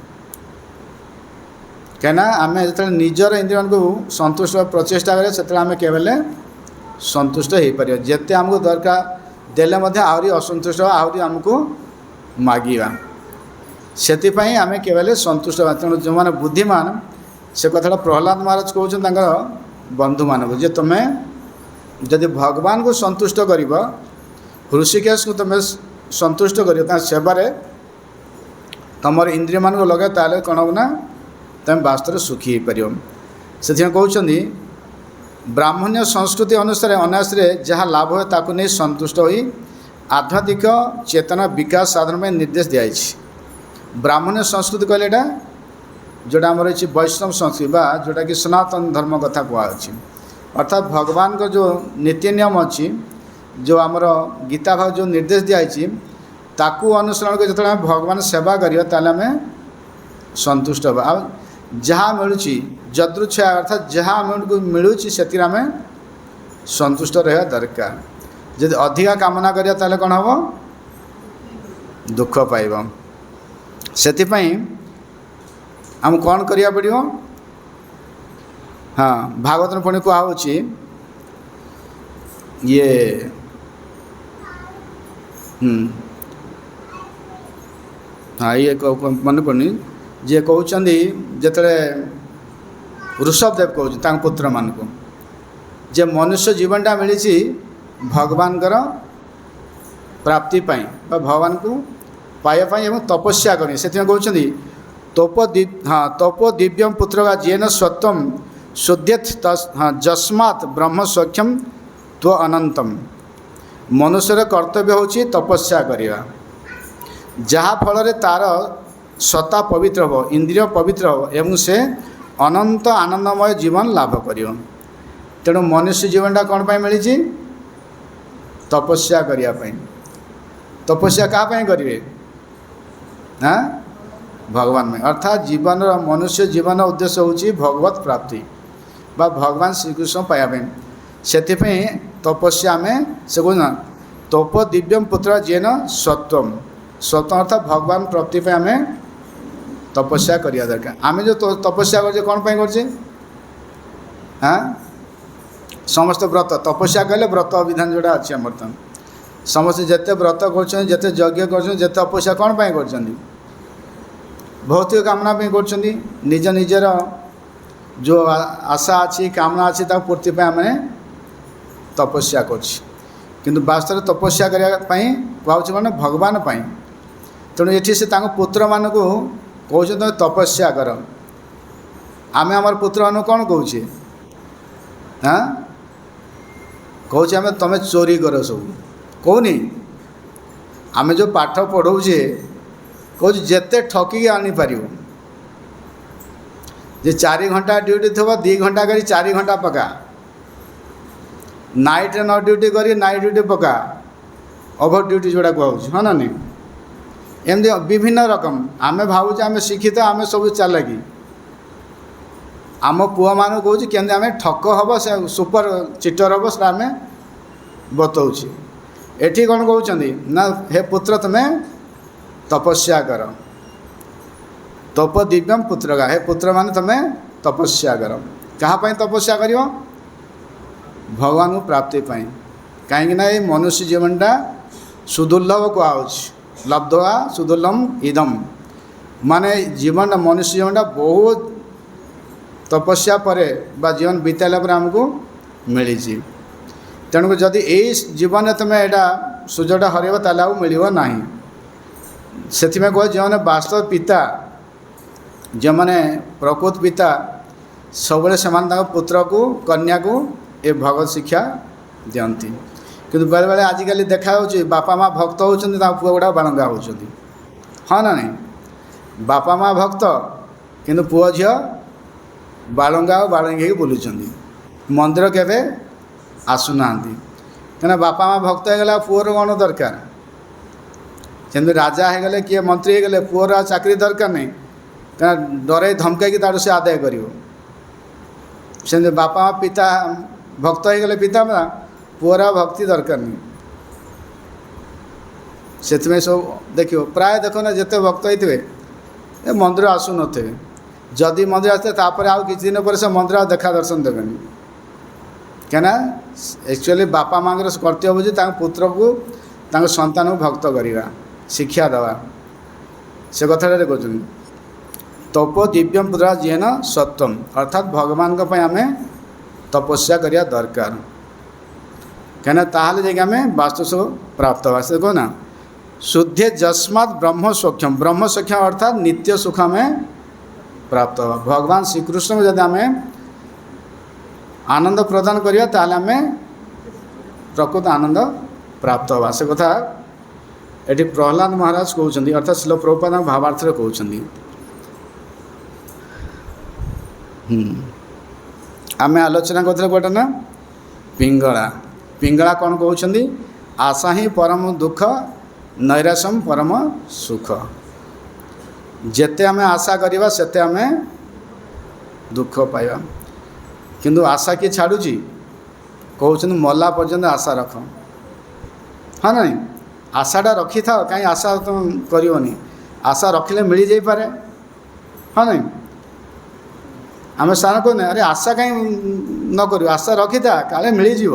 कहीं आम जो निजर इंद्रिय को संतुष्ट प्रचेषा करें से आम केवल संतुष्ट हो पार जिते आमको दरकार देले आहरी असंतुष्ट आहरी आमको मागिबा से आम केवल संतुष्ट तेणु जो मैंने बुद्धिमान से कथा प्रहलाद महाराज कहते बंधु मानक जे तुम्हें जदि भगवान को संतुष्ट कर ऋषिकेश को तुम्हें संतुष्ट कर सेवार तुम इंद्रिय मान लगे ताले कौन हो ना तुम वास्तव सुखी हो पार से कहते ब्राह्मण्य संस्कृति अनुसार अनायास जहाँ लाभ है ताकू नहीं संतुष्ट हो आध्यात्मिक चेतना विकास साधन में निर्देश दिखाई ब्राह्मण्य संस्कृति कहले जोटा आमर वैष्णव संस्कृति बा जोटा कि सनातन धर्म कथा कहुच्छी अर्थात भगवान को जो नीति नियम अच्छी जो आमर गीता भाव जो निर्देश दिखाई ताकू अनुसरण कर जो भगवान सेवा करें आम संतुष्ट हाँ आ जहाँ मिलूँ जदृच्छा अर्थात जहाँ आमको मिलूँ से आम संतुष्ट रहा दरकार जदि अधिका कामना करिया ताले कौन हम दुख पाइब से आम कौन करिया पड़ो हाँ भागवत पुणी कहुच्छी ये हाँ ये मन पड़नी जे कहते जिते ऋषभदेव कहते पुत्र मान को जे मनुष्य जीवनटा मिली भगवान प्राप्ति पाई भगवान को पाइबापी एवं तपस्या करनी से कहते तपो दिव्यम पुत्र का जेन स्वत्वम शुद्धेत जस्मात् ब्रह्म सौख्यम त्व अनंतम मनुष्यर कर्तव्य होची तपस्या करिया जहाँ फल तार सत्ता पवित्र हो इंद्रिय पवित्र हो एवं से अनंत आनंदमय जीवन लाभ करियो तेणु मनुष्य जीवनटा कौन पाई मिली तपस्या करने तपस्या क्या करेंगे हाँ भगवान में अर्थात जीवन मनुष्य जीवन उद्देश्य होची भगवत प्राप्ति बा भगवान श्रीकृष्ण पाइबा से तपस्या में से कहना तप दिव्यम पुत्र जेन सत्वम सत्व अर्थात भगवान प्राप्ति पे आम तपस्या करिया दरकार आम जो तपस्या कर कौन पाई करछे हाँ समस्त व्रत तपस्या कहले व्रत विधान जोड़ा अच्छी बर्तमान समस्त जिते व्रत करते यज्ञ कर तपस्या कौन पाई कर भौतिक कामना कर निज निजर जो आशा अच्छी कामना अच्छी पूर्ति आम तपस्या किंतु वास्तव तपस्या करने कहूँ कौन भगवान पाई तेणु ये से पुत्र मान को कहते तपस्या कर आम आम पुत्र मान कौन कहे हाँ कहूँ आम तुम चोरी कर सब कहूनी आम जो पाठ पढ़ाऊे कहूँ जिते ठकिकी आनीपर जे 4 घंटा ड्यूटी थो 2 घंटा कर 4 घंटा पका नाइट न ड्यूटी कर नाइट ड्यूटी पका ओभर ड्यूटी जोड़ा कहूँ हाँ ना नहीं एमती विभिन्न रकम आम भावुचे आम शिक्षित आम सब चालाकी आम पुआ मान कहूँ केमती आम ठक हम से सुपर चिटर हम से आम बताऊँ एठी कौन कहते ना हे पुत्र तुम्हें तपस्या कर तप दिव्यम पुत्र का हे पुत्र मान तुम्हें तपस्या कर क्या तपस्या कर भगवान को प्राप्ति पाई कहीं ये मनुष्य जीवनटा सुदुर्लभ कहुच्छी लब्धवा सुदुर्लभम इदम माने जीवन मनुष्य जीवनटा बहुत तपस्या पर जीवन बीतला पर आमको मिली तेणुक जदि यही जीवन तुम्हें यहाँ सुजोटा हरब ताल मिलना से कह जो मैंने वास्तव पिता जो मैंने प्रकृत पिता सब से पुत्र को कन्या को ये भगवत शिक्षा दिखती कि बेले बेले आजिकल देखा बापा माँ भक्त होती पुआ गुड़ा बालंगा होती हाँ ना नहीं बापा माँ भक्त किंतु पुआ झी बालंगा बालंगी बुलूँ मंदिर केवे आसुना क्या बापा माँ भक्त होगला पुअर कौन दरकार जमी राजा हो गले किए मंत्री हो गले पुअर चाकरी दरकार नहीं क्या डरे धमकई तार से आदाय कर बापा माँ पिता भक्त हो गले पिता माँ पुअर भक्ति दरकार नहीं से सब देखो प्राय देख ना जिते भक्त होते मंदिर आसु थे जदि मंदिर आसते तापर आउ किछि दिन पर से मंदिर देखा दर्शन देवेनि कहना एक्चुअली बापा माँ कर्तव्य बुझी पुत्र को संतान को भक्त करवा शिक्षा देवा से कथा कहते तपो दिव्यम पुरा जेन सत्वम अर्थात भगवान आम तपस्या करिया दरकार कहना ताहले जे आम वास्तु प्राप्त हुआ से कहना शुद्धे जस्मात् ब्रह्म सौख्यम अर्थात नित्य सुख में प्राप्त हुआ भगवान श्रीकृष्ण को जब आम आनंद प्रदान करिया ताहले आम प्रकृत आनंद प्राप्त हुआ से कथा ये प्रहलाद महाराज कहते अर्थात श्रील प्रभुपाद भावार्थ कहते आम आलोचना करते गोटे ना पिंगला पिंगला कौन कहते आशा ही परम दुख नैराश्यम परम सुख जेते आम आशा करवा सेते आम दुख पाइबा किंतु आशा किए छाड़ुची कहते मला पर्यंत आशा रख हाँ ना आशाटा रखी था कहीं आशा तुम करनी आशा रखिले मिल जाई पारे हाँ ना आम सारा कहने अरे आशा कहीं न कर आशा रखी था काले मिल जीव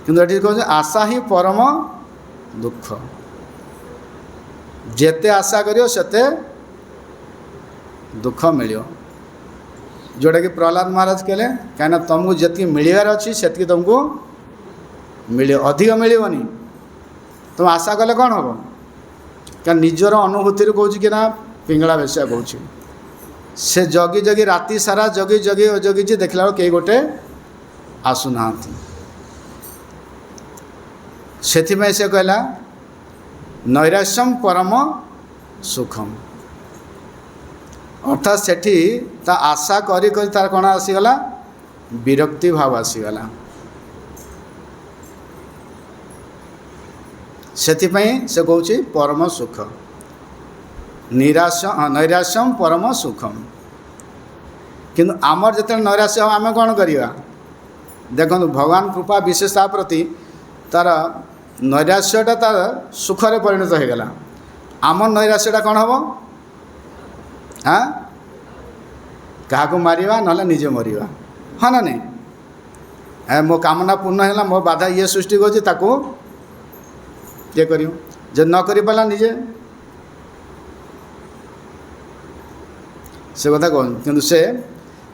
किंतु ये कहते आशा ही परम दुख जेते आशा करियो सेते दुख मिलियो जोटा कि प्रहलाद महाराज कहले कहीं तुमको जी मिलवार अच्छी से तुमको मिल अधिक मिलनी तुम आशा कले कौन हम क्या निजर अनुभूति कौच कि ना पिंगला बेसिया कौच से जगी जगी राति सारा जगी जगी जगी देखला कई गोटे आसुना से कहला नैराश्यम परम सुखम अर्थात सेठी ता आशा करी करी तार कौन आसीगला विरक्ति भाव आसीगला सेथिपाई से कहूँ परम सुख नैराश्यम परम सुखम किंतु आमर जिते नैराश्य आम कौन करवा देखो भगवान कृपा विशेषता प्रति तार नैराश्यटा तार सुखरे परिणत हो गला आमर नैराश्यटा कौन हम हाँ क्या मारिबा ना निजे मरिबा हाँ ना नहीं मो कामना पूर्ण है मो बाधा ये सृष्टि कर ये करियो जे न करि पाला निजे से कथा कह किंतु से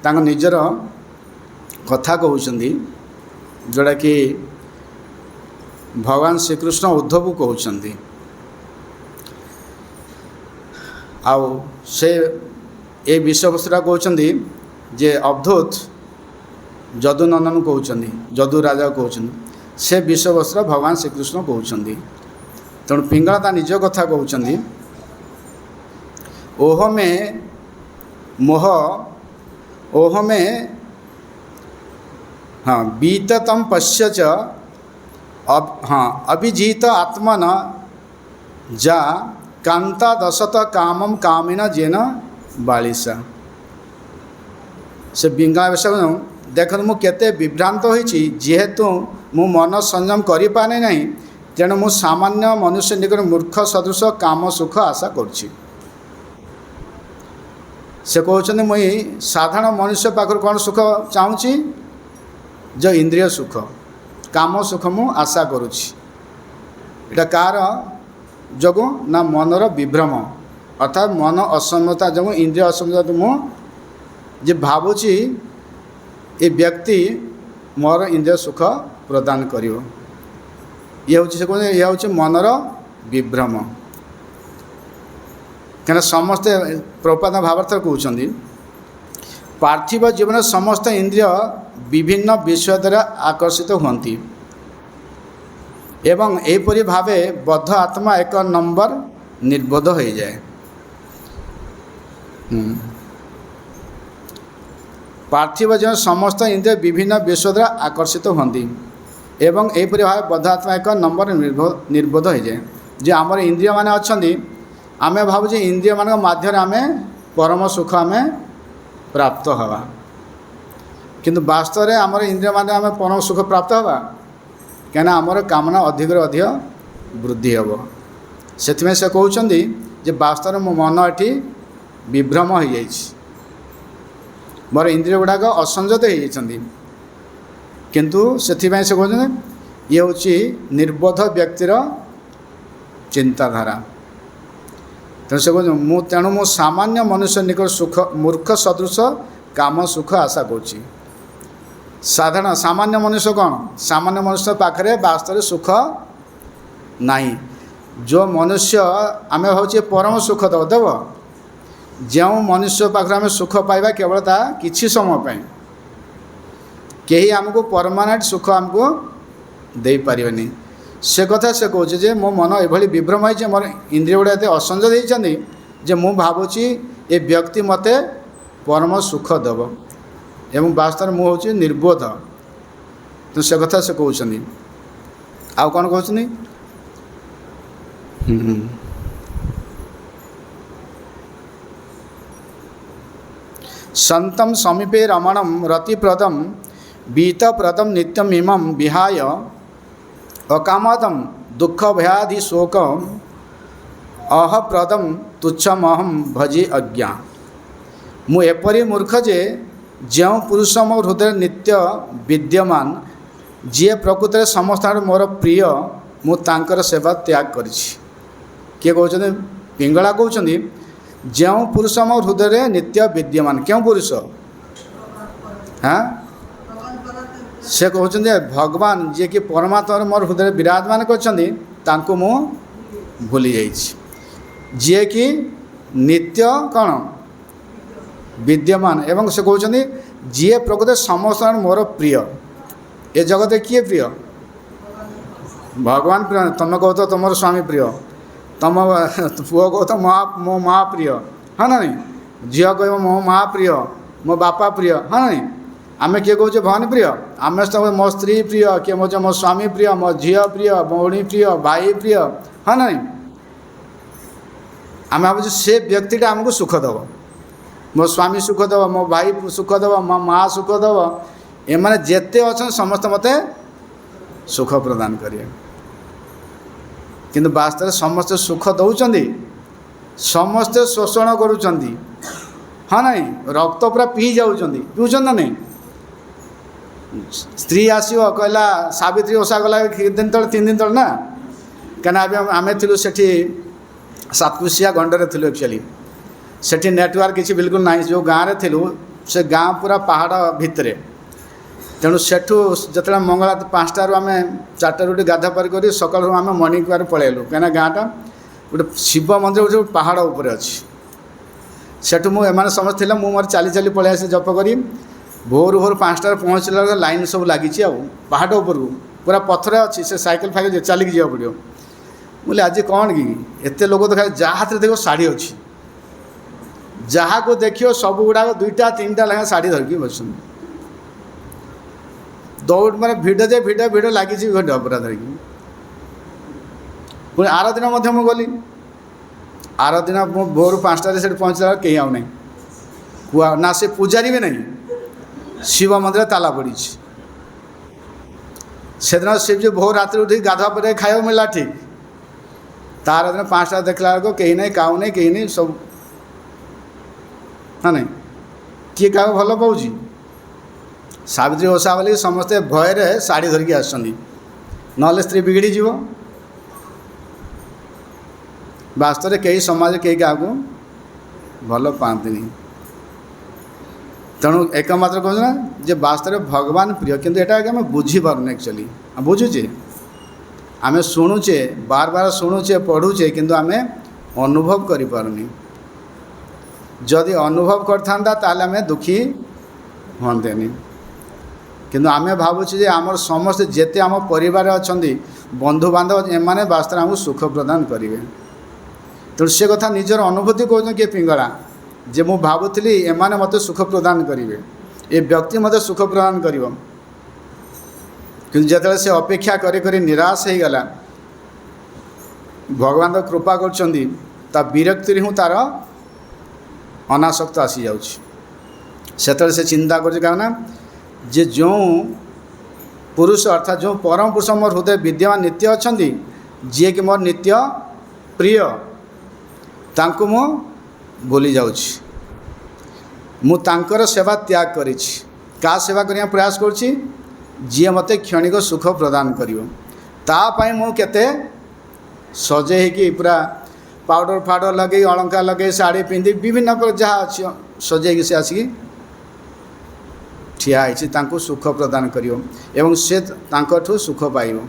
तांग निजर कथा कहउछंदी जोड़ा कि भगवान श्रीकृष्ण उद्धव को कहउछंदी आउ से ए विषय वस्तुटा कहउछंदी जे अवधूत जदुनंदन कहउछंदी जदु राजा कहउछंदी से विषय वस्तु भगवान श्रीकृष्ण कहउछंदी तेणु पिंगला ता निज कथा कहउछंदी ओह में मोह ओह में हाँ बीततम पश्य च अभिजीत आत्मन जा कांता दशत कामम कामिन जेन बालिसा से बिंगा विषय देख मु केते विभ्रांत होइछि जेहेतु मु मन संयम करि पाने नहीं तेणु मु सामान्य मनुष्य निकट मूर्ख सदृश काम सुख आशा करुछि से कहते मुई साधारण मनुष्य पाखर कौन सुख चाहूँगी जो इंद्रिय सुख काम सुख मु आशा करुछि एटा कार जगु ना मनर विभ्रम अर्थात मन असमता जगु इंद्रिय असमता मु जे भावुछि ये व्यक्ति मोर इंद्रिय सुख प्रदान करियो ये हूँ से कहते यह हूँ मनर विभ्रम क्या समस्ते प्रपाद भावार्थ कहते पार्थिव जीवन समस्त इंद्रिय विभिन्न विषय द्वारा आकर्षित होती एवं एपरी भावे बद्ध आत्मा एक नंबर निर्बोध हो जाए पार्थिव जीवन समस्त इंद्रिय विभिन्न विषय द्वारा आकर्षित होती एवं एपरी भाव बद्ध आत्मा एक नंबर निर्बोध हो जाए जे आमर इंद्रिय माने अच्छी आम भावुँ इंद्रिय मान माध्यम आम परम सुख आम प्राप्त हवा किंतु वास्तव में आमर इंद्रिय मान आम परम सुख प्राप्त हवा क्या आमर कामना अधिक अधिक वृद्धि हे से कहते वास्तव में मो मन ये विभ्रम हो जाए मोर इंद्रिय गुड़ाक असंजत हो किंतु से कहते ये हूँ निर्बोध व्यक्तिर चिंताधारा। तेणु मु सामान्य मनुष्य निकट सुख मूर्ख सदृश काम सुख आशा करुँच। साधारण सामान्य मनुष्य कौन सामान्य मनुष्य पाखे वास्तव सुख नहीं। जो मनुष्य आम हूँ परम सुख देव जो मनुष्य पाखे आम सुख पाइबा केवल ता किछि समय पाई कहीं आमको परमानेंट सुख आमको दे पारिबेनी। से कथा से कहूँ जे मो मन एभली विभ्रम है मोर इंद्रिय गुड़ा एत असंजत होती जे मु भावुची ए व्यक्ति मते परम सुख देव एवं वास्तव मु हूँ निर्बोध। तो से कथा से कहते आउ कौन कहते संतम समीपे रमणम रतिप्रदम बीतप्रदम नित्यम इमं विहाय अकामदम दुख भयादि शोक अहप्रदम तुच्छमहम भजे अज्ञा। मु एपरी मूर्ख जे जो पुरुष मो हृदय नित्य विद्यमान जी प्रकृत समस्त मोर प्रिय मु तांकर सेवा त्याग करिछि। किए कहते पिंगला कहते जो पुरुष मो हृदय नित्य विद्यमान क्यों पुरुष हाँ से कहते भगवान जी कि परमात्मा मोर हृदय विराजमान कर मु भूली जाइछि जी कि नित्य कौन विद्यमान एवं से कहते जी प्रकृत समस्त मोर प्रिय ए जगत किए प्रिय भगवान प्रिय। तुम कह तो तुम स्वामी प्रिय तुम पुओ कह तो मो माँ प्रिय हाँ ना नहीं झील कह मो माँ प्रिय मो बापा प्रिय हाँ ना नहीं आम किए कहे भगवान प्रिय आम सब मो स्त्री प्रिय किए मो स्वामी प्रिय मो झील प्रिय भौणी प्रिय भाई प्रिय हाँ ना नहीं आम भाव से व्यक्तिटा आमको सुख दब मो स्वामी सुख दब मो भाई सुख दब मो माँ सुख दब एमाने जेते अच्छा समस्त मते सुख प्रदान करिए किंतु वास्तव समस्त सुख दौरान समस्ते शोषण करुँच हाँ नहीं रक्त पूरा पी जाऊँच पीऊँ ना नहीं स्त्री आसो कहला सावित्री ओषा गला दिन तले 3 दिन तले ना कहीं आम थी सेठी सातकुशिया गंडरे थी एक्चुअली सेठी नेटवर्क किसी बिल्कुल ना जो गाँव में थी से गाँव पूरा पहाड़ भितर तेणु सेठू जो मंगला 5टारू आम 4टारू गाधा पार कर सकाल आम मर्णिंग वाक पलैलु कहीं गाँटा गोटे शिव मंदिर गोटे पहाड़ उपर अच्छी सेठू मुझे समस्त थी मुझे चली चली पलि आसी जप करी भोर भोर 5टार पहुँचला लाइन सब लगी पहाड़ उपर पूरा पथर अच्छी से साइकेल फाइकेल चलिक जावा पड़ो बोले आज कौन कि एत लोग देखा जहाँ हाथ देख शाढ़ी अच्छी जहाँ को देखियो सब गुड़ाक 2टा 3टा लगा शाढ़ी धरिकी बस दौड़ मैंने भिड़ जे भिड़ भिड़ लगी पूरा धरिकी पुणी आर दिन गली आर दिन भोर 5टार से पहुँचला कहीं आउ ना कुआ ना से पूजारी भी नहीं शिव मंदिर ताला पड़ी से दिन शिव जी भोर रात्रि उठी गाधुआ पर खाया मिलला ठीक तार दिन 5टा देखला कहीं नहीं काऊ नहीं कहीं नहीं सब हाँ नहीं किए क्या भल पाँच सावित्री ओषा बोली समस्ते भय शाढ़ी धरिकी आसुँच ना स्त्री बिगड़ी जीव वास्तव कई समाज कई क्या भल पाती तेणु एकमात्र कहना जे वास्तव भगवान प्रिय किंतु एटा आम बुझीपार एक्चुअली बुझुचे आम शुणुचे बार बार शुणुचे पढ़ुचे किंतु आम अनुभव करें जदि अनुभव करता ताले आम दुखी हमें किंतु आम भावुचे आम समस्त जेते आम परिवार अच्छा बंधु बांधव एमाने वास्तव आमको सुख प्रदान करेंगे तेणु से कथा निजर अनुभूति कहते किए पिंगला जे मु भावुली एमाने मते सुख प्रदान करेंगे ये व्यक्ति मते सुख प्रदान कर कि जिते से अपेक्षा करी निराश हो गला भगवान तो कृपा कर विरक्ति हूँ तार अनासक्त आसी जाते से चिंता करना जे जो पुरुष अर्थात जो परम पुरुष मोर हृदय विद्यमान नित्य अच्छा जी कि मोर नित्य प्रिय तांको मो भूली जाउछि मु तांकर सेवा त्याग करिछि का सेवा करिया प्रयास करछि जी मते क्षणिक सुख प्रदान करिवो ता पई मु केते सजे कि पूरा पाउडर फाउडर लगे अलंकार लगे साड़ी पिंधि विभिन्न प्रकार जहाँ अच्छी सजे से आसिक ठिया है सुख प्रदान करिवो एवं से तांकठु सुख पाइबो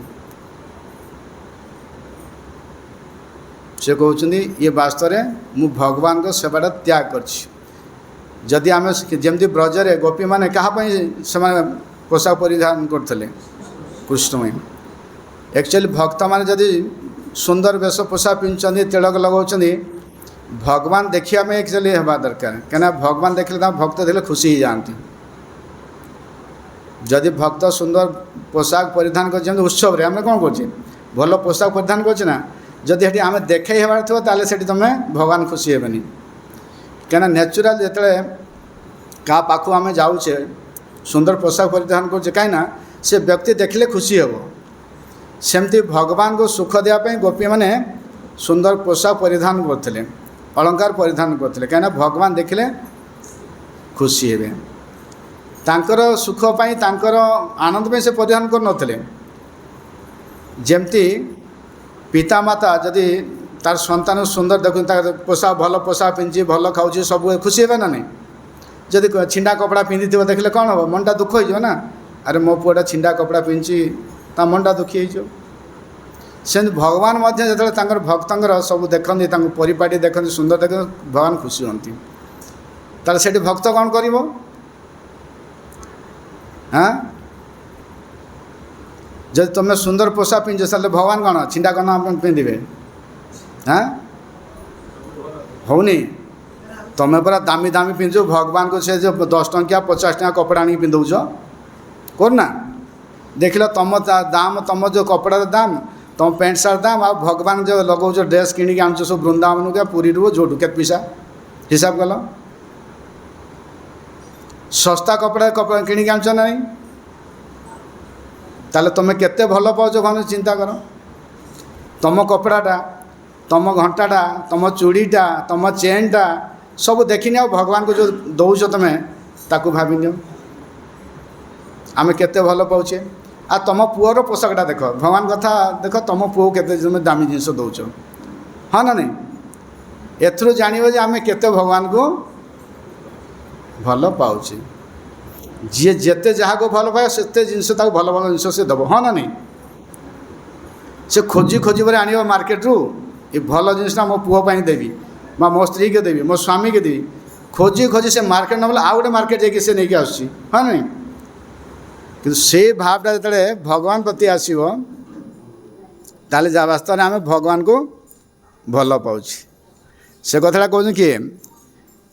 से कहउछन्ती ये वास्तव में मु भगवान को सेवाटा त्याग करछि जदि आम जमती ब्रजरे गोपी माने कहा से पोशाक परिधान करते कृष्णमय एक्चुअली भक्त माने जदि सुंदर वेश पोशाक पिंधुଛନ୍ତି तिलक लगाउଛନ୍ତି भगवान देखिया में एक्चुअली हेबा दरकार कना भगवान देखले भक्त देखले खुशी ही जाती जदि भक्त सुंदर पोशाक परिधान कर उत्सव रे आम कौन कर भल पोशाक परिधान करना जदि हेटी आम देखे हेबार थो ताले सेठी तुम भगवान खुशी हेबेनी कना नेचुरल जेतले का पाखु आम जाऊे सुंदर पोशाक परिधान कर कहीं से व्यक्ति देखले खुशी हेबो सेमती भगवान को सुख देवाई गोपी मैंने सुंदर पोशाक परिधान करते अलंकार परिधान करते कहीं भगवान देखले खुशी हेबे तांकर सुख पाई तांकर आनंद में से परिधान कर नथिले जेमती पिता माता जदि तार संतान सुंदर देखुन पोशाक भल पोशाक पिंधि भल खाऊँ सब खुशी हेबे ना नहीं जदि छिंडा कपड़ा पिंधि देखले कौन हम मनटा दुख हो ना अरे मो पुआटा छिंडा कपड़ा पिंधि ता मनटा दुखी हो से भगवान जो भक्तर सब देखते परिपाटी देखते सुंदर देखते भगवान खुशी होती तार से भक्त कौन कर हाँ जब तुम सुंदर पोशाक पिंध सारे भगवान कौन छिंडा कौन पिंधे हाँ होनी तुम्हें पूरा दामी दामी पिंधु भगवान को से जो 10 टंकिया 50 टंका कपड़ा आनी पिंधौच करना देख लो तुम दाम तुम जो कपड़ार दाम तुम पैंट सार्ट दाम आ भगवान जो लगाऊच ड्रेस किणी आनुच सब वृंदावन क्या पुरी रू जोटू के पैसा हिसाब कल सस्ता कपड़ा किणी आनुच ना ताले तुम केते भल पाच कौन चिंता कर तुम कपड़ाटा तुम घंटाटा तुम चूड़ीटा तुम चेनटा सब देखनी आ भगवान को जो दौच तुम्हें ताकू भावी नियो आम केते भल पाचे आ तुम पुअर पोशाकटा देख भगवान कथा देख तुम पुओ केते तुम दामी जिनस दौच हाँ ना नहीं एथरू जानिबो जे आम केते भगवान को भल पाउचे जी जेते जहाँ को भल पाए से जिनस भल भल जिनस से दब हाँ ना नहीं से खोजी खोजी पर आनिबो मार्केट रू ये भल जिनसटा मो पुओ पाई देवी मो स्त्री के देवी मो स्वामी के देवी खोजी खोजी से मार्केट न बोले आउ गोटे मार्केट जाकि से नहीं आसुची हाँ नहीं कि से भावटा जो भगवान प्रति आसो ताले जा वास्तव में आम भगवान को भल पाउछि से कथा कहूँ किए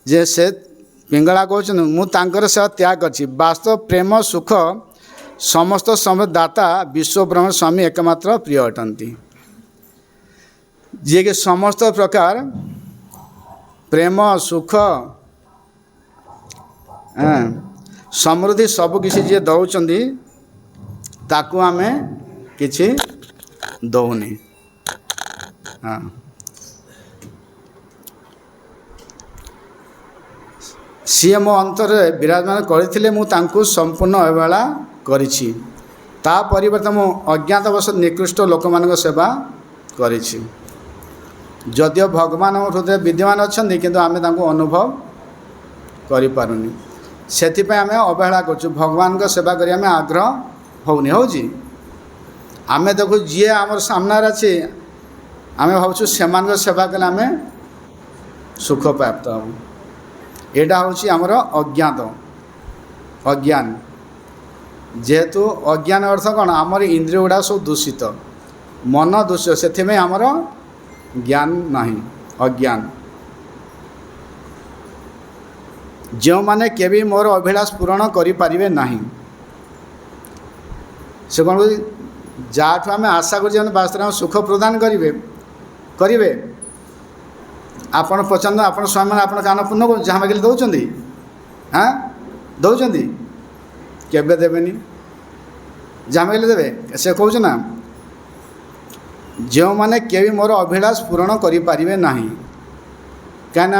जे से पिंगला कहते मु तांकर सेवा त्याग करछि वास्तव प्रेम सुख समस्त समय दाता विश्व ब्रह्म स्वामी एकमात्र प्रिय अटंती जी के समस्त प्रकार प्रेम सुख समृद्धि सबकिछि जी दौरान ताकू आम किछि दौनी हाँ सी मो अंतर विराजमान करथिले मु तांकु संपूर्ण अवहेला करिछि ता परिवर्तन मु अज्ञातवश निकृष्ट लोकमानक सेवा करिछि जदियो भगवान हृदय विद्यमान अच्छा किंतु आम अनुभव करें से आम अवहेला कर भगवान को सेवा करें आम आग्रह होनी हो आम देखो जी आम सामने अच्छे आम भावु से सेवा कले आम सुख प्राप्त हम यहाँ हूँ आमर अज्ञात अज्ञान जेहेतु अज्ञान अर्थ कौन आमर इंद्रिय गुड़ा सब दूषित मन दूषित से आमर ज्ञान नहीं अज्ञान जो माने केवी मोर अभिलाष पूरण करें ना से कौन जहाँ आम आशा कर वास्तव सुख प्रदान करेंगे आपण पचार आप स्वामी मैंने आप कान पूर्ण कर जहाँ मागिले दौरान हाँ दौरान केवे देवेनि जहाँ मागिले देवे से कहूँ ना जो माने केवी मोर अभिलाष पूरण करें ना कहीं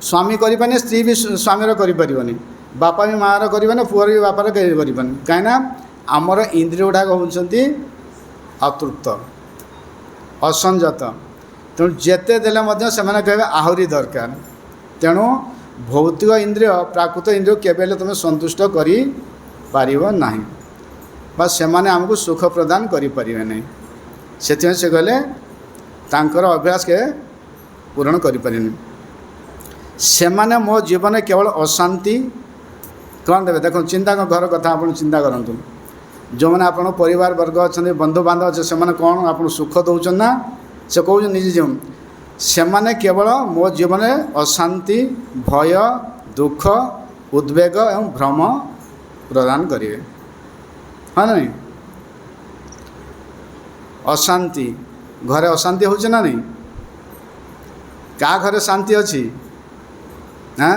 स्वामी करें स्त्री भी स्वामीर कर बापा भी मार करें पुअर भी बापार कर कहीं आमर इंद्रिय गुड़ाक होती अतृप्त असंजत तेणु जेते देले से कहे आहरी दरकार तेणु भौतिक इंद्रिय प्राकृत इंद्रिय केवल तुम संतुष्ट कर से आमको सुख प्रदान करें नहीं से कहले तांकर अभ्यास के पूरण करें से मो जीवन केवल अशांति कौन देवे देखो चिंता घर कथा आप चिंता करूँ जो मैंने आप परिवार वर्ग अच्छा बंधु बांधव अच्छे से कौन आप सुख दौन ना से कौन निजे जीवन से केवल मो जीवन अशांति भय दुख उद्वेग एवं भ्रम प्रदान करेंगे हाँ नहीं अशांति घरे अशांति हो ना नहीं क्या घरे शांति अच्छी हाँ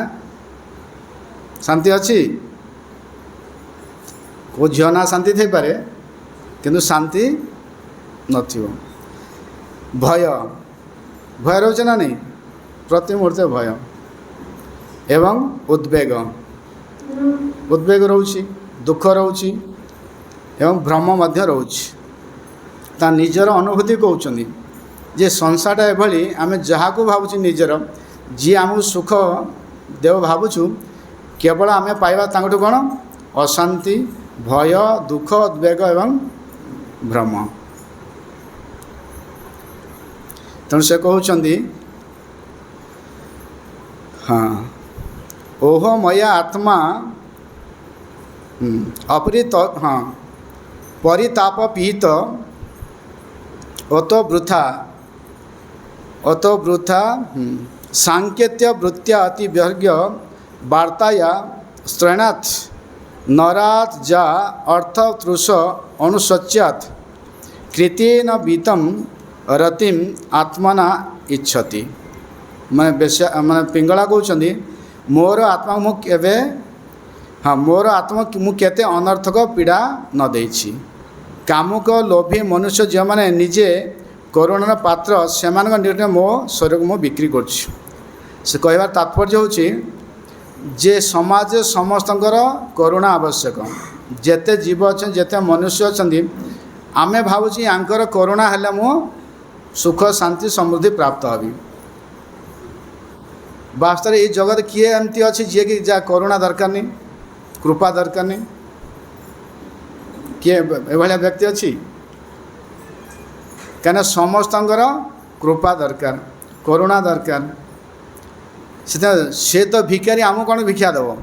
शांति अच्छी को झील ना शांति थी पारे किंतु शांति नथिबो भय भय रोचे ना नहीं प्रति मुहूर्ते भय एवं उद्वेग उद्वेग रोची दुख रोची एवं भ्रम मध्य रोची ता निजर अनुभूति कहते जे संसारटा एभली आम जहाँ को भावुँ निजर जी आमको सुख देव भावुँ केवल आम पाइबा तांकठु कौन अशांति भय दुख उद्वेग एवं भ्रम तेणु से कहते हाँ ओह मया आत्मा अपरित हाँ परिताप पीहित अतो वृथा सांकेत्य वृत्तिया अति व्यर्घ्य वार्ताया स्त्रैणात् नरात् जा अर्थतृष अनुशच्यात् कृतेन बीतम रतिम आत्मना इच्छति मैं बेश्या मैं पिंगला कहते मोर आत्मा मुझे हाँ मोर आत्मा मुझे अनर्थक पीड़ा न देछि कामुक लोभी मनुष्य जो मैंने निजे करुणार पात्र से निर्णय मो शरीर को मुझे बिक्री कर कहबार तात्पर्य होछि जे समाज समस्तंकर करुणा आवश्यक जेते जीव अच्छा जेते मनुष्य अच्छा आमे भावुँ यांकर करुणा हेले मो सुख शांति समृद्धि प्राप्त हबी वास्तव ये जगत किए एमती अच्छी जी कि जा करुणा दरकार नहीं कृपा दरकार नहीं किए एभलिया व्यक्ति अच्छी कहीं समस्तंकर कृपा दरकार करुणा दरकार से तो भिकारी आम कौन भिक्षा देव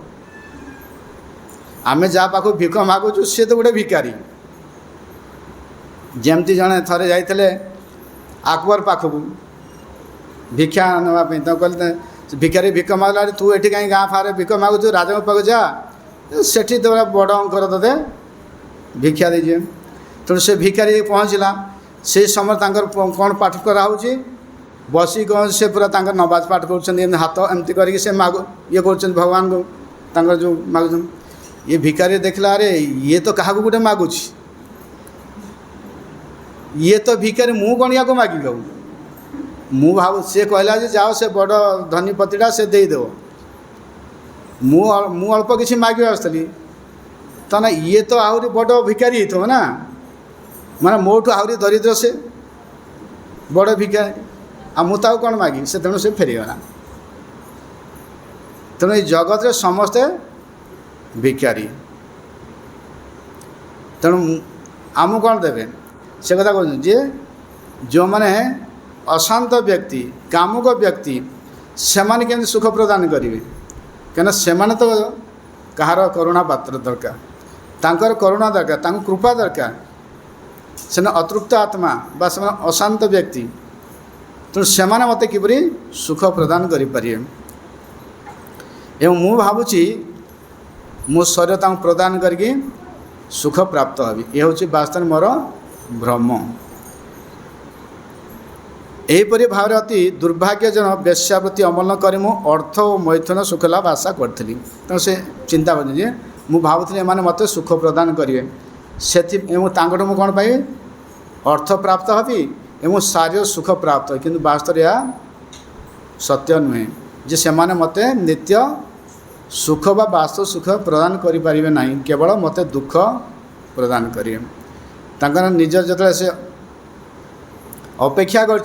आम जा पाख भिख मागुचु सी तो गोटे भिकारी जमती जड़े थे जाते आकबर पाखक भिक्षा नापी तो कहते भिखारी भिख मागला तू ये कहीं गाँ फारे भिख मागुचु राजा पाख जा सेठी तो बड़ अंकर ते भिक्षा दीजिए तेणु से भिखारी पहुँचला से समय कौन पाठ कराऊँगी बसी कौन से पूरा नमाज पाठ कर हाथ एमती करके से मागु ये कर भगवान को जो मागुन ये भिखारी देखला अरे ये तो क्या गोटे मागुच ये तो भिखारी मु कौन या मागिक मु भाव सी कहला जाओ से बड़ धनीपतिटा से देदेव मु अल्प किसी मागे आसली तो ना ये तो आहरी बड़ भिखारी हो ना माने मोठू आहरी दरिद्र से बड़ भिखारी आ मुझे कौन मागी से तेणु से फेरीगला तेणु ये जगत रे समस्ते भिखारी तेणु आम कौन देवे से कथा कहते जे जो मैंने अशांत व्यक्ति कामुक व्यक्ति से केमती सुख प्रदान करेंगे कहीं से तो कहार करुणा पात्र दरकार तांकर करुणा दरकार तांको कृपा दरकार से अतृप्त आत्मा बा से अशांत व्यक्ति तेणु से मत किपरि सुख प्रदान करें एवं मु भावुची मो शरीर प्रदान करके सुख प्राप्त हबी ये हूँ वास्तव मोर भ्रम एहीपरि भाव अति दुर्भाग्यजनक वेश्यावृत्ति अमल कर मु अर्थ और मैथुन सुख लाभ आशा करी तेणु से चिंता कर मु भावुली एमाने मत सुख प्रदान करेंगे से कौन पाइबे अर्थ प्राप्त हबी एवं शारीर सुख प्राप्त किंतु वास्तव यह सत्य नुहे जे सेमाने मते नित्य सुख बा वास्तव सुख प्रदान करें ना, केवल मते दुख प्रदान करेंगे। तांकर निज जो से अपेक्षा कर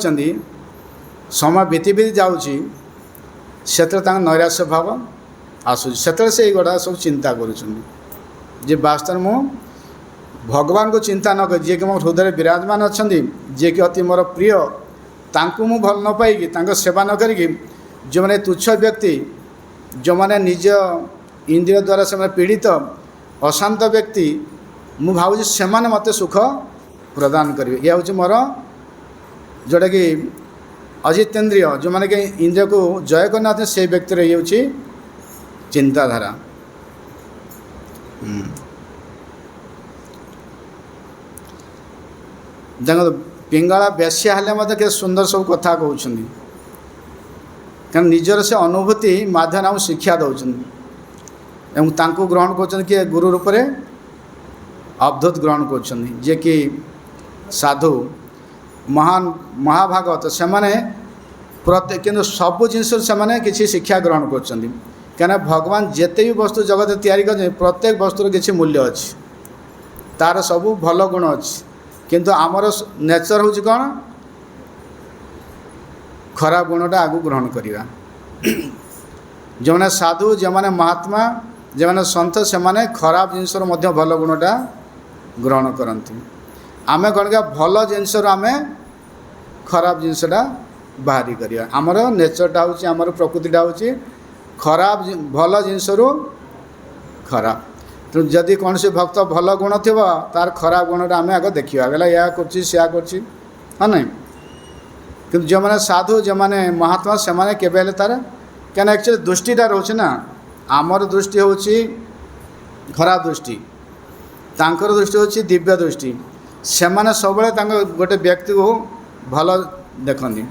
समय बीती बीती जाऊँगी से नैराश्य भाव आसूँ से गुड़ा सब चिंता कर वास्तव मु भगवान को चिंता न कर जी कि मो हृदय विराजमान अच्छा जी कि अति मोर प्रिय तांकु मु भल न पाई सेवा न करी जो मैंने तुच्छ व्यक्ति जो मैंने निज इंद्रिय द्वारा से पीड़ित अशांत व्यक्ति मु भावुँ से मत सुख प्रदान करेंगे। यह हूँ मोर जोटा कि अजितेन्द्रिय जो मैंने कि इंद्रिय को जय करना से व्यक्ति ये हूँ चिंताधारा। देखो पिंगला बेश्या हेल्ले के सुंदर सब कथा कहते कारण निजर से अनुभूति माध्यम आम शिक्षा दौरान ग्रहण कर किए गुरु रूप में अवधूत ग्रहण कर कि साधु महान महाभागवत से माने प्रत्येक किंतु सबू जिनस से किसी शिक्षा ग्रहण कर भगवान जिते भी वस्तु जगत तैयारी कर प्रत्येक वस्तुर किसी मूल्य अच्छी तार सबू भल गुण अच्छी किंतु आमर नेचर हूँ कौन खराब गुणटा आगु ग्रहण करवा। जो मैंने साधु जो मैंने महात्मा जो मैंने सन्थ से माने खराब जिनसर भल गुणटा ग्रहण करती। आमे कौन क्या भल जिनसर आम खराब जिनसटा बाहरी करवा। आमर नेचरटा हूँ आमर प्रकृतिटा हूँ खराब भल जिनसरू खराब। तो जदि कौन से भक्त भल गुण थी तार खराब गुणटा आम आगे देखा गला या कर हाँ नहीं किंतु जो मैंने साधु जो मैंने महात्मा से माने केबे तार क्या एक्चुअली दृष्टिटा रोचे ना आमर दृष्टि हूँ खराब दृष्टि तांकर दृष्टि हूँ दिव्य दृष्टि से माने सब गोटे व्यक्ति को भल देखती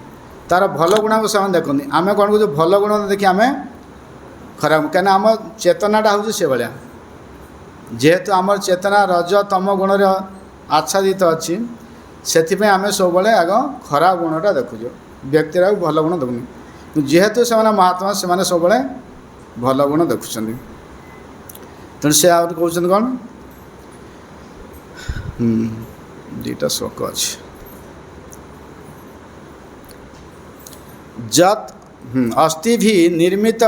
तार भल गुण को से देखती आम कौन कह भल गुण देखिए आम खराब क्या आम चेतनाटा हूँ से भाया जेहेतु आमर चेतना रज तम गुण आच्छादित अच्छी से आम सब आग खराब गुणटा देखुच व्यक्ति भल गुण देखुनी जेहेतु से महात्मा से सब भल गुण देखुं तेणु से कहते कौन दुईटा श्लोक अच्छे जत अस्ति भी निर्मित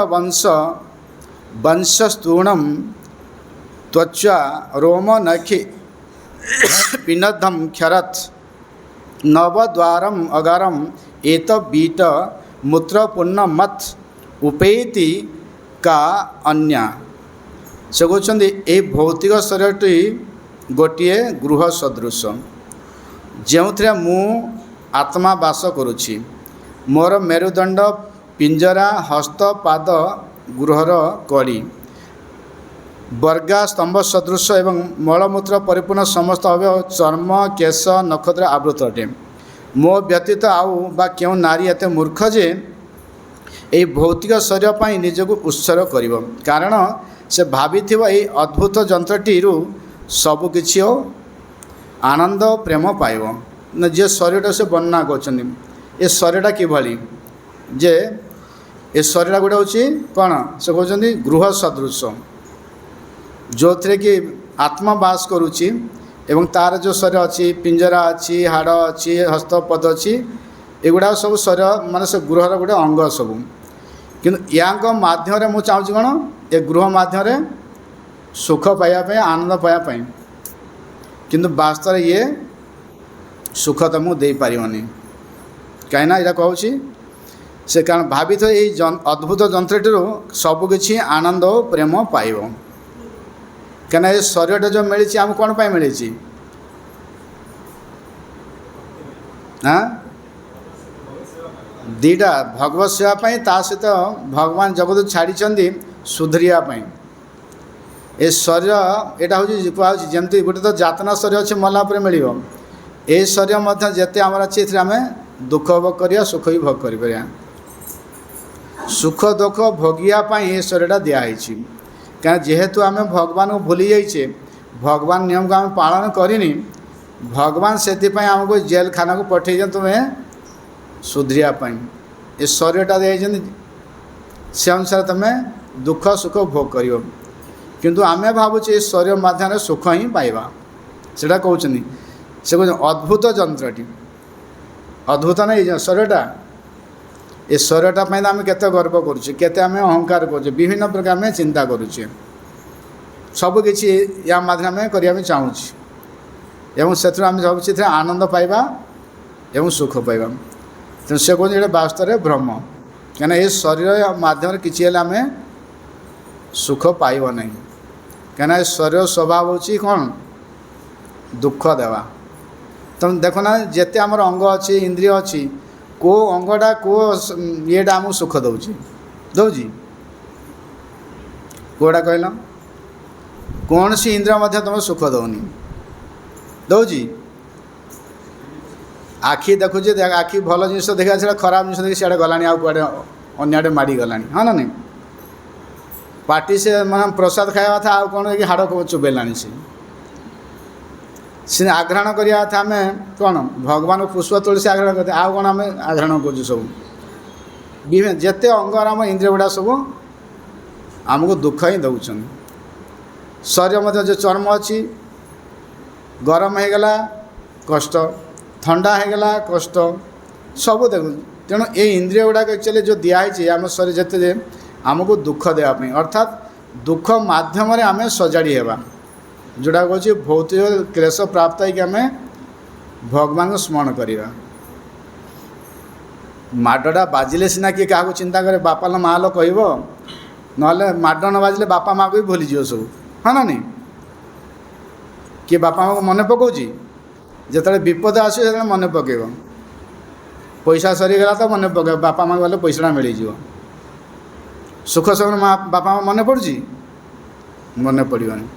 वंशस्तूणम त्वचा रोम नखि पिनद्धम क्षरत नवद्वारम अगारम एत बीट मूत्र पुण्य मत उपेति का अन्य से कहते ये भौतिक शरीरटी गोटे गृह सदृश जो मु आत्मा बास करुछि मोर मेरुदंड पिंजरा हस्त पाद गृहर कड़ी वर्गा स्तंभ सदृश एवं मलमूत्र परिपूर्ण समस्त अवयव चर्म केश नक्षत्र आवृत अटे मो व्यतीत आउ बा क्यों नारी एत मूर्ख जे यही भौतिक शरीर पर निजक उत्सर्ग कर कारण से भावी यही अद्भुत जंत्रटी सबकि आनंद प्रेम पाइब न जे शरीर से वर्णना कर शरीरटा किभली जे ये शरीर गोटे हूँ कौन से कहते गृह सदृश जो थे कि आत्मा बास करुच्ची एवं तार जो शरीर अच्छी पिंजरा अच्छी हाड़ अच्छी हस्तपद अच्छी एगुड़ा सब शरीर माने से गृहर गोटे अंग सब किंतु या माध्यम मुझे चाहूँ कौन ये गृह माध्यम सुख पाइबापी आनंद पाइबापी किंतु वास्तव ये सुख तुमको दे पारिबनी कहीं यहाँ कहूँ से कारण भावी तो ये अद्भुत जंत्रटी सबकि आनंद और प्रेम पाइब क्या ये शरीर जो मिली आम कौन पाई मिली हाँ दीटा भगवत सेवाई ता सहित भगवान जगत छाड़ी सुधरियापाई ये शरीर यहाँ हूँ कहूँ जमी गोटे तो जातना शरीर अच्छे मला मिल ये शरीर जिते आम अच्छे आम दुख भोग करिया सुख भी भोग कर सुख दुख भोगियापाई ये शरीरटा दिखाई क्या जेहेतु आम भगवान को भूली जाइए भगवान नियम को आम पालन करनी भगवान से आमको जेल खाना को पठे तुम्हें सुधरियापाई ये शरीरटा दिखाई से अनुसार तुम दुख सुख भोग कर किंतु आमे भावुचे शरीर माध्यम सुख ही पाइबा सेटा कहते से कहते अद्भुत जंत्रटी अद्भुत नहीं शरीरटा ये शरीरटा आम केते गर्व करुचे केते आम अहंकार करुचे विभिन्न प्रकार में चिंता करुचे सबकि या माध्यम करने चाहूँगी एवं से आम सब आनंद पाइबा एवं सुख पाइबा तेणु से कहते ये वास्तव में भ्रम कहीं ये शरीर माध्यम किसी आम सुख पाइब नहीं कहीं शरीर स्वभाव होची कौन दुख देवा तुम देख ना जिते आमर अंग अच्छी इंद्रिय अच्छी को अंगटा को येटा आमको सुख दौची दौची कोड़ा कहल कौन सी इंद्रिय मध्य तुम सुख दौनी दौची आखि देखुचे आखि भल जिन देखा से खराब जिन देखिए सीआड़े गलानी आउ कड़े अन्य माड़ी गलानी हाँ ना नहीं पार्टी से मैं प्रसाद खाया था आउ कौन कि हाड़ चुबेला से आग्रहण करिया था आम कौन भगवान पुष्प तुलसी आग्रहण करते आउ कौन आम आग्रहण कर सब विभिन्न जिते अंगर आम इंद्रिय गुड़ा सब आमको दुख ही दौन शरीर मध्य जो चर्म अच्छी गरम हो गला कष्ट ठंडा हो गला कष्ट सब देख तेणु ये इंद्रिय गुड़ाक एक्चुअली जो दिखाई आम शरीर जिते आमको दुख देवाई अर्थात दुख मध्यम आम सजाड़ी हेबा जोड़ा कहे भौतिक क्लेश प्राप्त होमें भगवान को स्मरण करवा माडटा बाजिले सीना किए क्या चिंता करे बापा लो माँ लो कह ना माड न बाजिले बापा माँ को भी भूलीज सब हाँ ना नहीं किए बापा माँ को मन पकाउची जिते विपद आसे मन पकेब पैसा सरीगला तो मन पके बापा माँ गले पैसा मिल सुख समय माँ बापा माँ मन पड़ी मन पड़ोनी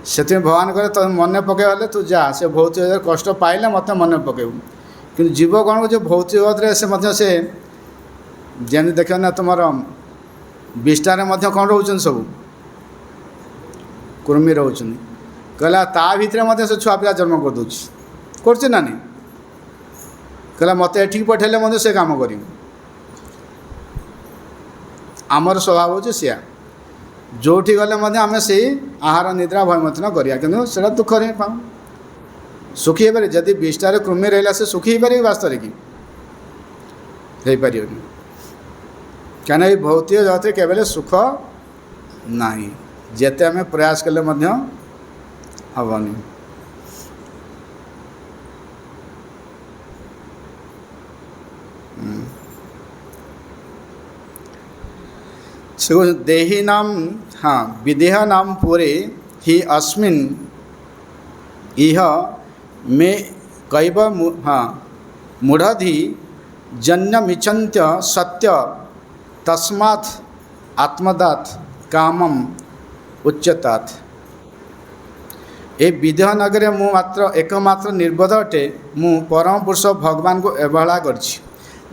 से भगवान कहे तो मन पकड़े तू जा से भौतिक कष्ट पाइले मत मन पकेबू कि जीव कौन जो भौतिक जगत से से जमी देख ना तुम विष्टार कौन रोच सब कुर्मी रोच कहला ता भितर से छुआ पिला जन्म कर दूसरी ना नहीं कहला मत एठिक पठेले से काम कर आमर स्वभाव हो सिया जोठी गले आम से आहार निद्रा भयमथन करिया कि से दुख नहीं पाऊँ सुखी हो पारे जदि विष्टार कृमि रहा से सुखी हो पारे वास्तव की हो पार क्या ये भौतिक जगत केवल सुख नहीं जेते आम प्रयास कले हेनी देहिनाम हाँ विदेहनाम पुरे ही अस्मिन् इह मे कैव हाँ मूढ़धि जन्यमिचन्त्य सत्य तस्मात् आत्मदात् कामम उच्यतात् ए विदेह नगरे मु मात्र एकमात्र निर्बोध अटे मु परम पुरुष भगवान को अवहेला करछि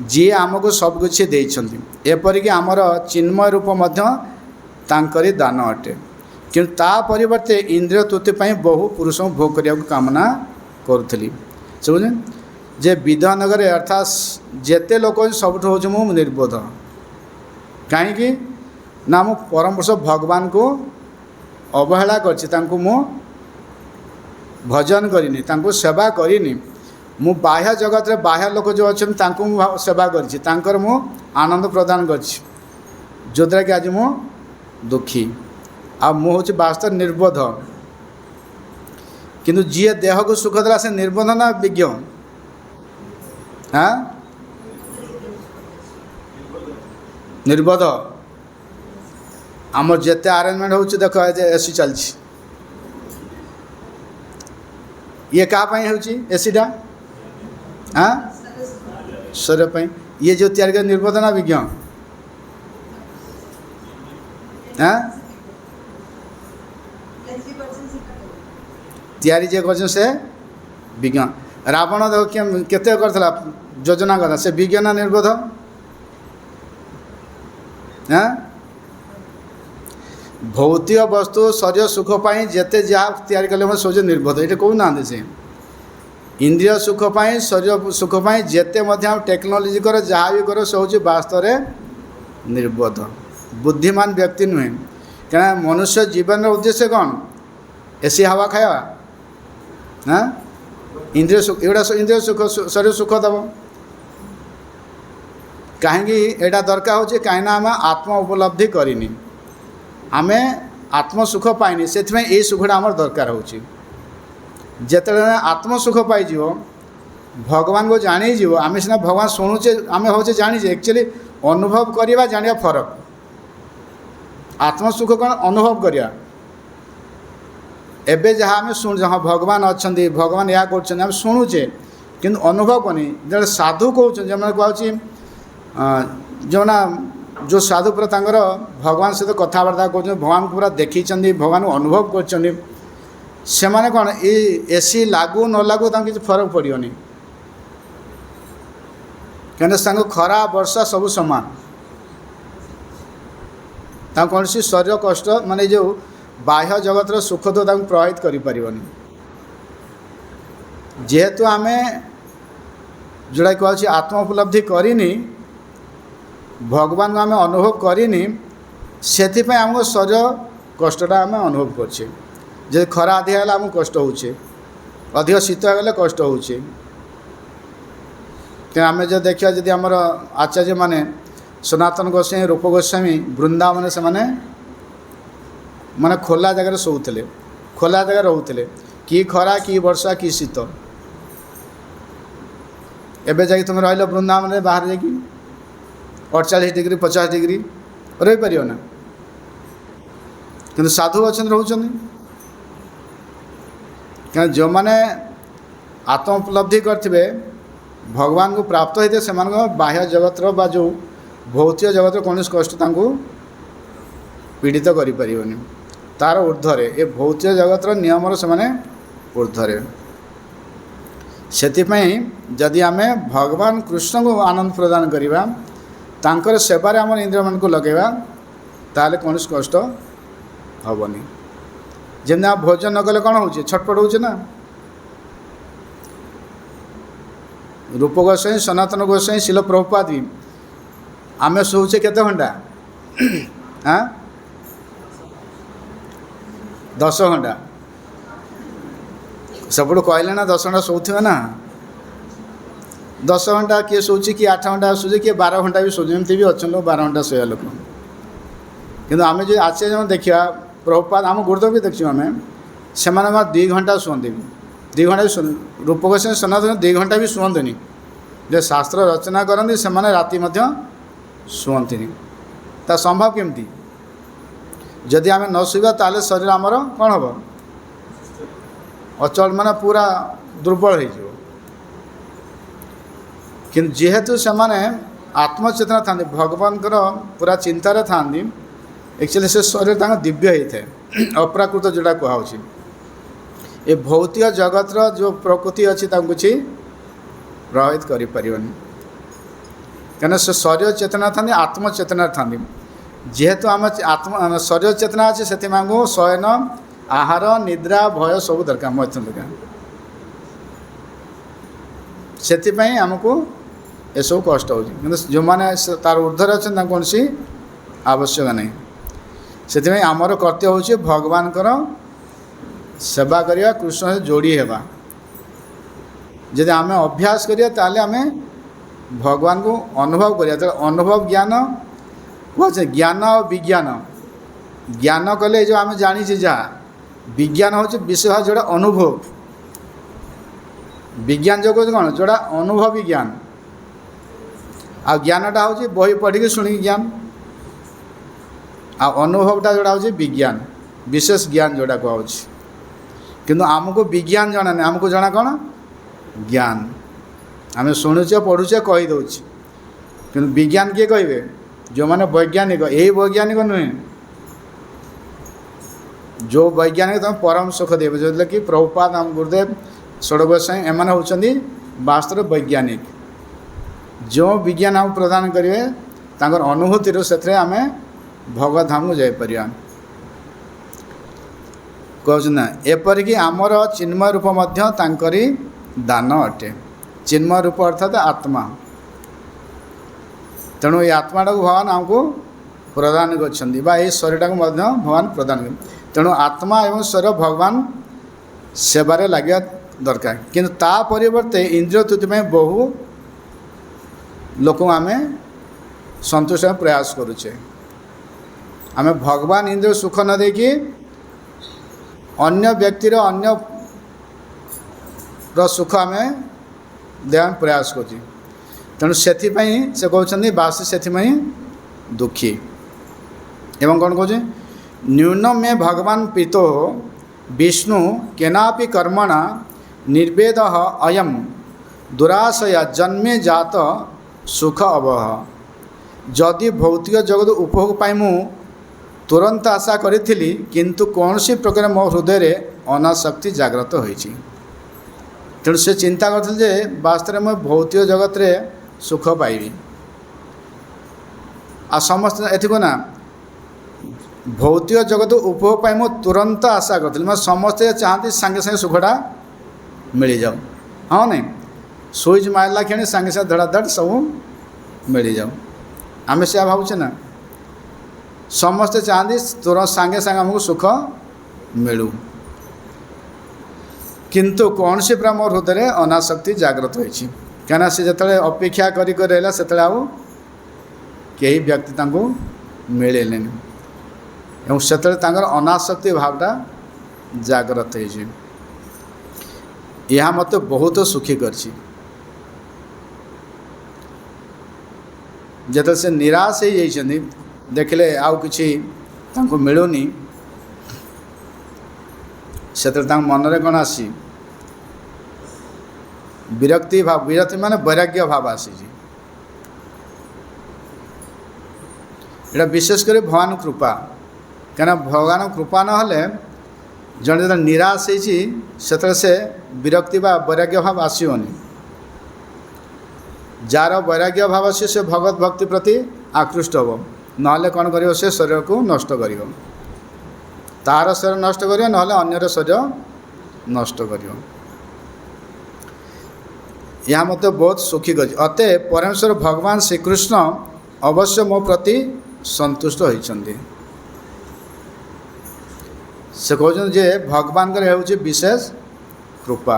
जी आमको सबकिछि देइछन्ति एपरिक आमर चिन्मय रूप तांकरी दान अटे किंतु ता परिवर्ते इंद्रिय तृप्ति बहु पुरुष भोग करने को कामना करुली समझे जे विदेह नगर अर्थात जेते लोक सब हूँ मु निर्बोध कहीं ना मु परम पुरुष भगवान को अवहेला करछि मु भजन करिनी सेवा करिनी मु बाह्य जगत रे बाह्य लोक जो अच्छा मु सेवा कर मु आनंद प्रदान करद्वारा कि आज मु दुखी आ मु हूँ वास्तव निर्बोध किंतु जी देह को सुख देला से निर्बोध ना विज्ञ हाँ निर्बोध आम जिते आरेंजमेंट हो देख एसी चलती ये क्या एसीटा हाँ शरीर ये जो तैयार कर निर्बोध ना विज्ञ हाँ तैयारी जे कर से विज्ञ रावण देख केते करथला योजना कथा से विज्ञ ना निर्बोध हाँ भौतिक वस्तु शरीर सुख पाई जेते जहाँ तैयारी कले सब निर्बोध ये कहू ना से इंद्रिय सुख पाई शरीर सुख पाई जेते टेक्नोलोजी कर जहाँ भी कर से हूँ वास्तव निर्बोध बुद्धिमान व्यक्ति नुहे क्या मनुष्य जीवन उद्देश्य कौन एसी हवा खाया हाँ इंद्रिय सुख एगुड़ा इंद्रिय सुख शरीर सुख दब कहीं एटा दरकार हो कहीं आम आत्म उपलब्धि करनी आम आत्म सुख पाइनि से यही सुखटा आम दरकार हो जिते आत्म सुख पाइज भगवान को जानी जीव आम सीना भगवान शुणुचे आम होचे जानीचे एक्चुअली अनुभव करवा जाना फरक आत्म सुख कौन अनुभव करिया एबे जहाँ आम शुणु हाँ भगवान अच्छा भगवान या कर शुणुचे कि अनुभव करनी जो साधु कौन जो कहूँ जो ना जो साधु पूरा तांकर भगवान सहित कथबार्ता कर भगवान को पूरा देखी भगवान को अनुभव कर से कौन एसी लागू न लागू किसी फरक पड़ोनी कहीं खरा वर्षा सब समान कौन सी शरीर कष्ट माने जो बाह्य जगतर सुख तो प्रभावित करें जेहेतु आम जोड़ा कहूँ आत्म उपलब्धि करनी भगवान को आम अनुभव करनी से आम शरीर कष्टा आम अनुभव कर खरा अधिक है आमको कष्ट होचे अधिक शीत होगले कष्ट होचे कि आम जो देखा जदि आमर आचार्य माने सनातन गोस्वामी रूप गोस्वामी वृंदावन से माने खोला जगह शोले खोला जगह रोते कि खरा कि वर्षा कि शीत एबे जाकि तुम रही वृंदावन में बाहर जाकि 48 डिग्री 50 डिग्री रही पार ना कि साधु अच्छा रोचन क्या जो मैंने आत्म उपलब्धि करते भगवान को प्राप्त होते से बाह्य जगतर बा जो भौतिक जगत कौन कष्ट पीड़ित करें तार ऊर्ध्वे ये भौतिक जगतर नियम से ऊर्ध्वे से जदि आम भगवान कृष्ण को आनंद प्रदान करवा तांकर सेवार आम इंद्रिय मन को लगेगा ताले कौन कष्ट हेनी जमी आप भोजन न कले कौन हो छटपट हो ना रूप गोस्वाई सनातन गोस्वाई शिल प्रभुपाद भी आम शोचे केते घंटा हाँ 10 घंटा सब कहले ना 10 घंटा शोथे ना 10 घंटा किए शोची कि 8 घंटा शोचे किए 12 घंटा भी शोचे एमती भी अच्छा लोग 12 घंटा शोया लोक कि आम जो आचार्य देखा प्रभुपाद आम गुरुदेव भी देखी आम से 2 घंटा शुंती 2 घंटा भी रूप गोस्वाई सनातन 2 घंटा भी शुंतनी जो शास्त्र रचना करती से राति शुंतनी ता संभव केमती जदि आम न शुवा ताले शरीर आमर कौन हम अचल माने पूरा दुर्बल हो कि जेहेतु से आत्मचेतना था भगवान पूरा चिंतार था एक्चुअली से शरीर दिव्य होता है अप्राकृत जोड़ा कहुच्छी ये भौतिक जगतर जो प्रकृति अच्छी किसी प्रभावित करें क्या से शरीर चेतना था आत्मचेतना था जेहेतु आम आत्म शरीर चेतना अच्छे से शयन आहार निद्रा भय सब दरकार मैथुन दरकार से आमको ये सब कष्ट हो जो मैंने तार ऊर्धर अच्छा कौन सी आवश्यक नहीं से आमर कर्तव्य हूँ भगवान सेवा करवा कृष्ण से जोड़ी हेबा जदि आम अभ्यास करिया ताले आम भगवान को अनुभव करिया अनुभव ज्ञान कहे ज्ञान और विज्ञान ज्ञान कले जो आम जानी जहाँ विज्ञान हूँ विषय जोड़ा अनुभव विज्ञान जो कौन कौन जोड़ा अनुभवी ज्ञान आ ज्ञानटा हूँ बही पढ़ी शुणी ज्ञान आ अनुभवटा जोड़ा हूँ विज्ञान विशेष ज्ञान जोड़ा कहूँ किंतु आमको विज्ञान जना नहीं आमको जना कौन ज्ञान आम शुणुचे पढ़ुचे कहीदे कि विज्ञान किए कहे जो मैंने वैज्ञानिक यही वैज्ञानिक नुहे जो वैज्ञानिक तुम परम सुख देव जो कि प्रभुपाद आम गुरुदेव षड गोस्वाई एम होती वास्तव वैज्ञानिक जो विज्ञान आम प्रदान करेंगे तांकर अनुभूति से आम भगवत धाम को जापर कहना एपरिक आमर चिन्मय रूप तांकरी दान अटे चिन्मय रूप अर्थात आत्मा तेणु ये आत्माटा को भगवान आमको प्रदान करछन्ती बा ये शरीरटा को मध्य भगवान प्रदान कर। तेणु आत्मा एवं शरीर भगवान सेवारे लगे दरकार किंतु ता परिवर्ते इंद्रिय तृप्ति में बहु लोक आम संतुष्ट प्रयास करुचे। आम भगवान इंद्रिय सुख न देखि अन्य व्यक्तिर अन्य सुख आम देवा प्रयास कर। तेणु से कहते बासी से दुखी एवं कौन कहे न्यून में भगवान प्रीतो विष्णु केनापि कर्मणा निर्वेद अयम दुराशया जन्मे जात सुख अवह। जदि भौतिक जगत उपभोग पाई मु तुरंत आशा करी किंतु कौन सी प्रकार मो हृदय अनासक्ति जागृत होइछि। तेणु से चिंता करते वास्तव में भौतिक जगत रे सुख पाइबी आ समस्त एथि ना भौतिक जगत उपभोग पाई मु तुरंत आशा करी मैं समस्ते चाहती सांगे सांगे सुखटा मिल जाऊ। हाँ नहीं स्विच मारला क्षणी सांगे सांगे धड़ाधड़ सब मिल जाऊ आम से भावुचे ना समस्ते चाहती तुरंत सांगे सांगे आमको सुख मिलू किंतु कौन सी प्रेम हृदय अनासक्ति जागृत होइछि कहीं से जिते अपेक्षा करी रहा से कई व्यक्ति मिले एवं से अनासक्ति भावटा जागृत होइछि। यह मत बहुत सुखी करछि जिते से निराश हो जाइछन्ति देखले आउ किछि तांको मिलुनी से मनरे कौन आसी विरक्ति भाव विरक्ति माने वैराग्य भाव आसी एटा विशेषकर भगवान कृपा क्या भगवान कृपा ना जड़े जो निराश होते से विरक्ति बा वैराग्य भाव आसोनी जार वैराग्य भाव आस से भगवत भक्ति प्रति आकृष्ट हो ना कौन कर शरीर को नष्ट कर तार शरीर नष्ट कर ना अन्यर शरीर नष्ट कर यह मत बहुत सुखी कर। अते परमेश्वर भगवान श्रीकृष्ण अवश्य मो प्रति संतुष्ट होइछन्ति से कहते जे भगवान हो विशेष कृपा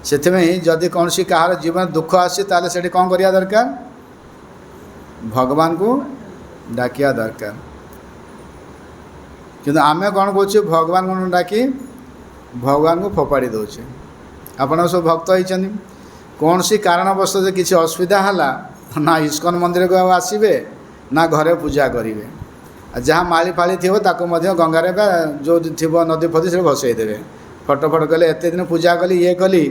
से जदि कौन सी कहार जीवन दुख आसी ताले से कौन करिया दरकार भगवान को डाकिया दरकार किंतु आमे कौन कौचे भगवान को डाकी भगवान को फोपाड़ी दौचे। आपण सब भक्त होती कौन सी कारणवश किसी असुविधा है ना इस्कन मंदिर को आसबे ना घरे पूजा करेंगे जहाँ माली फाली थी गंगार जो थी नदी फदी से भसईदेवे फटो फटो कले एत दिन पूजा कली ये कली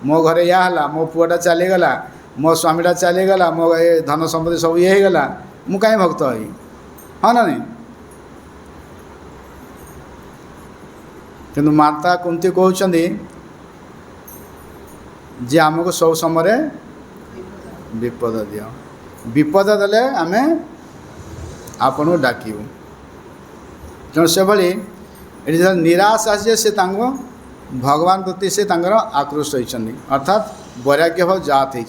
मो घरे या है मो पुआटा चलीगला मो स्वामीटा चलीगला मो ये धन संपत्ति सब ये होगा मु कहीं भक्त हुई हाँ ना नहीं किंतु माता कुंती कहते जे आमको सब समय विपद दियो विपद देले आमे आपण को डाकू तेणु से भाई ये निराश आसे से भगवान प्रति से आकृष्ट होती अर्थात वैराग्य भाव जात हो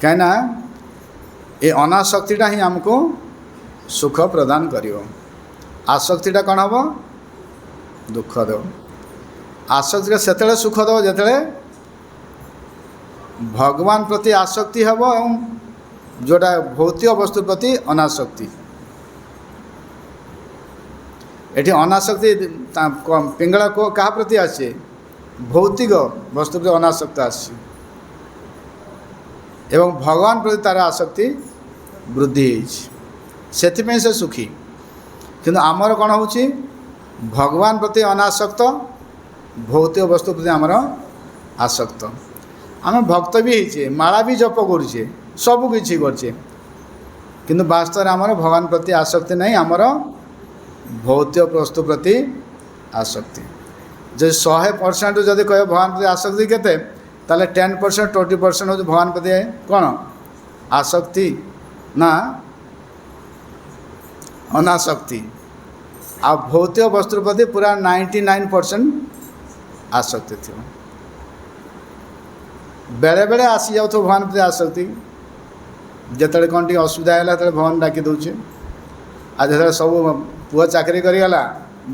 कहीं ये अनासक्तिटा ही आमको सुख प्रदान करियो आसक्तिटा कौन हम दुख दो आसक्ति से सुख दो जिते भगवान प्रति आसक्ति हम एवं जोटा भौतिक वस्तु प्रति अनासक्ति एठी अनासक्ति पिंगला को क्या प्रति आसे भौतिक वस्तु प्रति अनासक्त आसी एवं भगवान प्रति तार आसक्ति वृद्धि से से सुखी किंतु आमर कौन हो भगवान प्रति अनासक्त भौतिक वस्तु प्रति आमर आसक्त आम भक्त भी होचे माला भी जप करुचे सब किसी करचे किंतु वास्तव आमर भगवान प्रति आसक्ति नहीं आमर भौतिक वस्तु प्रति आसक्ति जो 100% जदि कह भगवान प्रति आसक्ति केते ताले 10% 20% हो भगवान प्रति कौन आसक्ति ना अनासक्ति आ भौतिक वस्तु प्रति पूरा 99% आसक्ति थी बेले बेले आसी जाऊ भगवान प्रति आसक्ति ଯେତେବେଳେ କ'ଣ ଟିକେ ଅସୁବିଧା ହେଲା ସେତେବେଳେ ଭଗବାନ ଡାକି ଦେଉଛେ। ଆଉ ଯେତେବେଳେ ସବୁ ପୁଅ ଚାକିରି କରିଗଲା,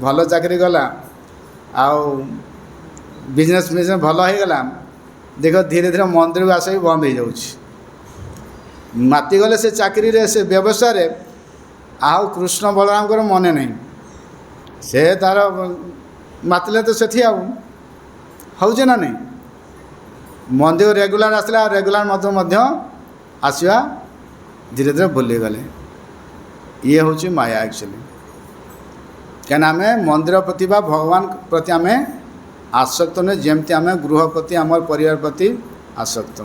ଭଲ ଚାକିରି କଲା, ଆଉ ବିଜନେସ୍ ଭଲ ହେଇଗଲା, ଦେଖ ଧୀରେ ଧୀରେ ମନ୍ଦିରକୁ ଆସିକି ବନ୍ଦ ହେଇଯାଉଛି। ମାତିଗଲେ ସେ ଚାକିରିରେ, ସେ ବ୍ୟବସାୟରେ, ଆଉ କୃଷ୍ଣ ବଳରାମଙ୍କର ମନେ ନାହିଁ। ସେ ତାର ମାତିଲେ ତ ସେଠି ଆଉ ହେଉଛି ନା ନାହିଁ। ମନ୍ଦିର ରେଗୁଲାର ଆସିଲା, ରେଗୁଲାର ମଧ୍ୟ ଆସିବା ଧୀରେ ଧୀରେ ଭୁଲିଗଲେ। ଇଏ ହେଉଛି ମାୟା ଆକ୍ଚୁଆଲି। କାହିଁକିନା ଆମେ ମନ୍ଦିର ପ୍ରତି ବା ଭଗବାନ ପ୍ରତି ଆମେ ଆସକ୍ତ ନୁହେଁ, ଯେମିତି ଆମେ ଗୃହ ପ୍ରତି, ଆମର ପରିବାର ପ୍ରତି ଆସକ୍ତ।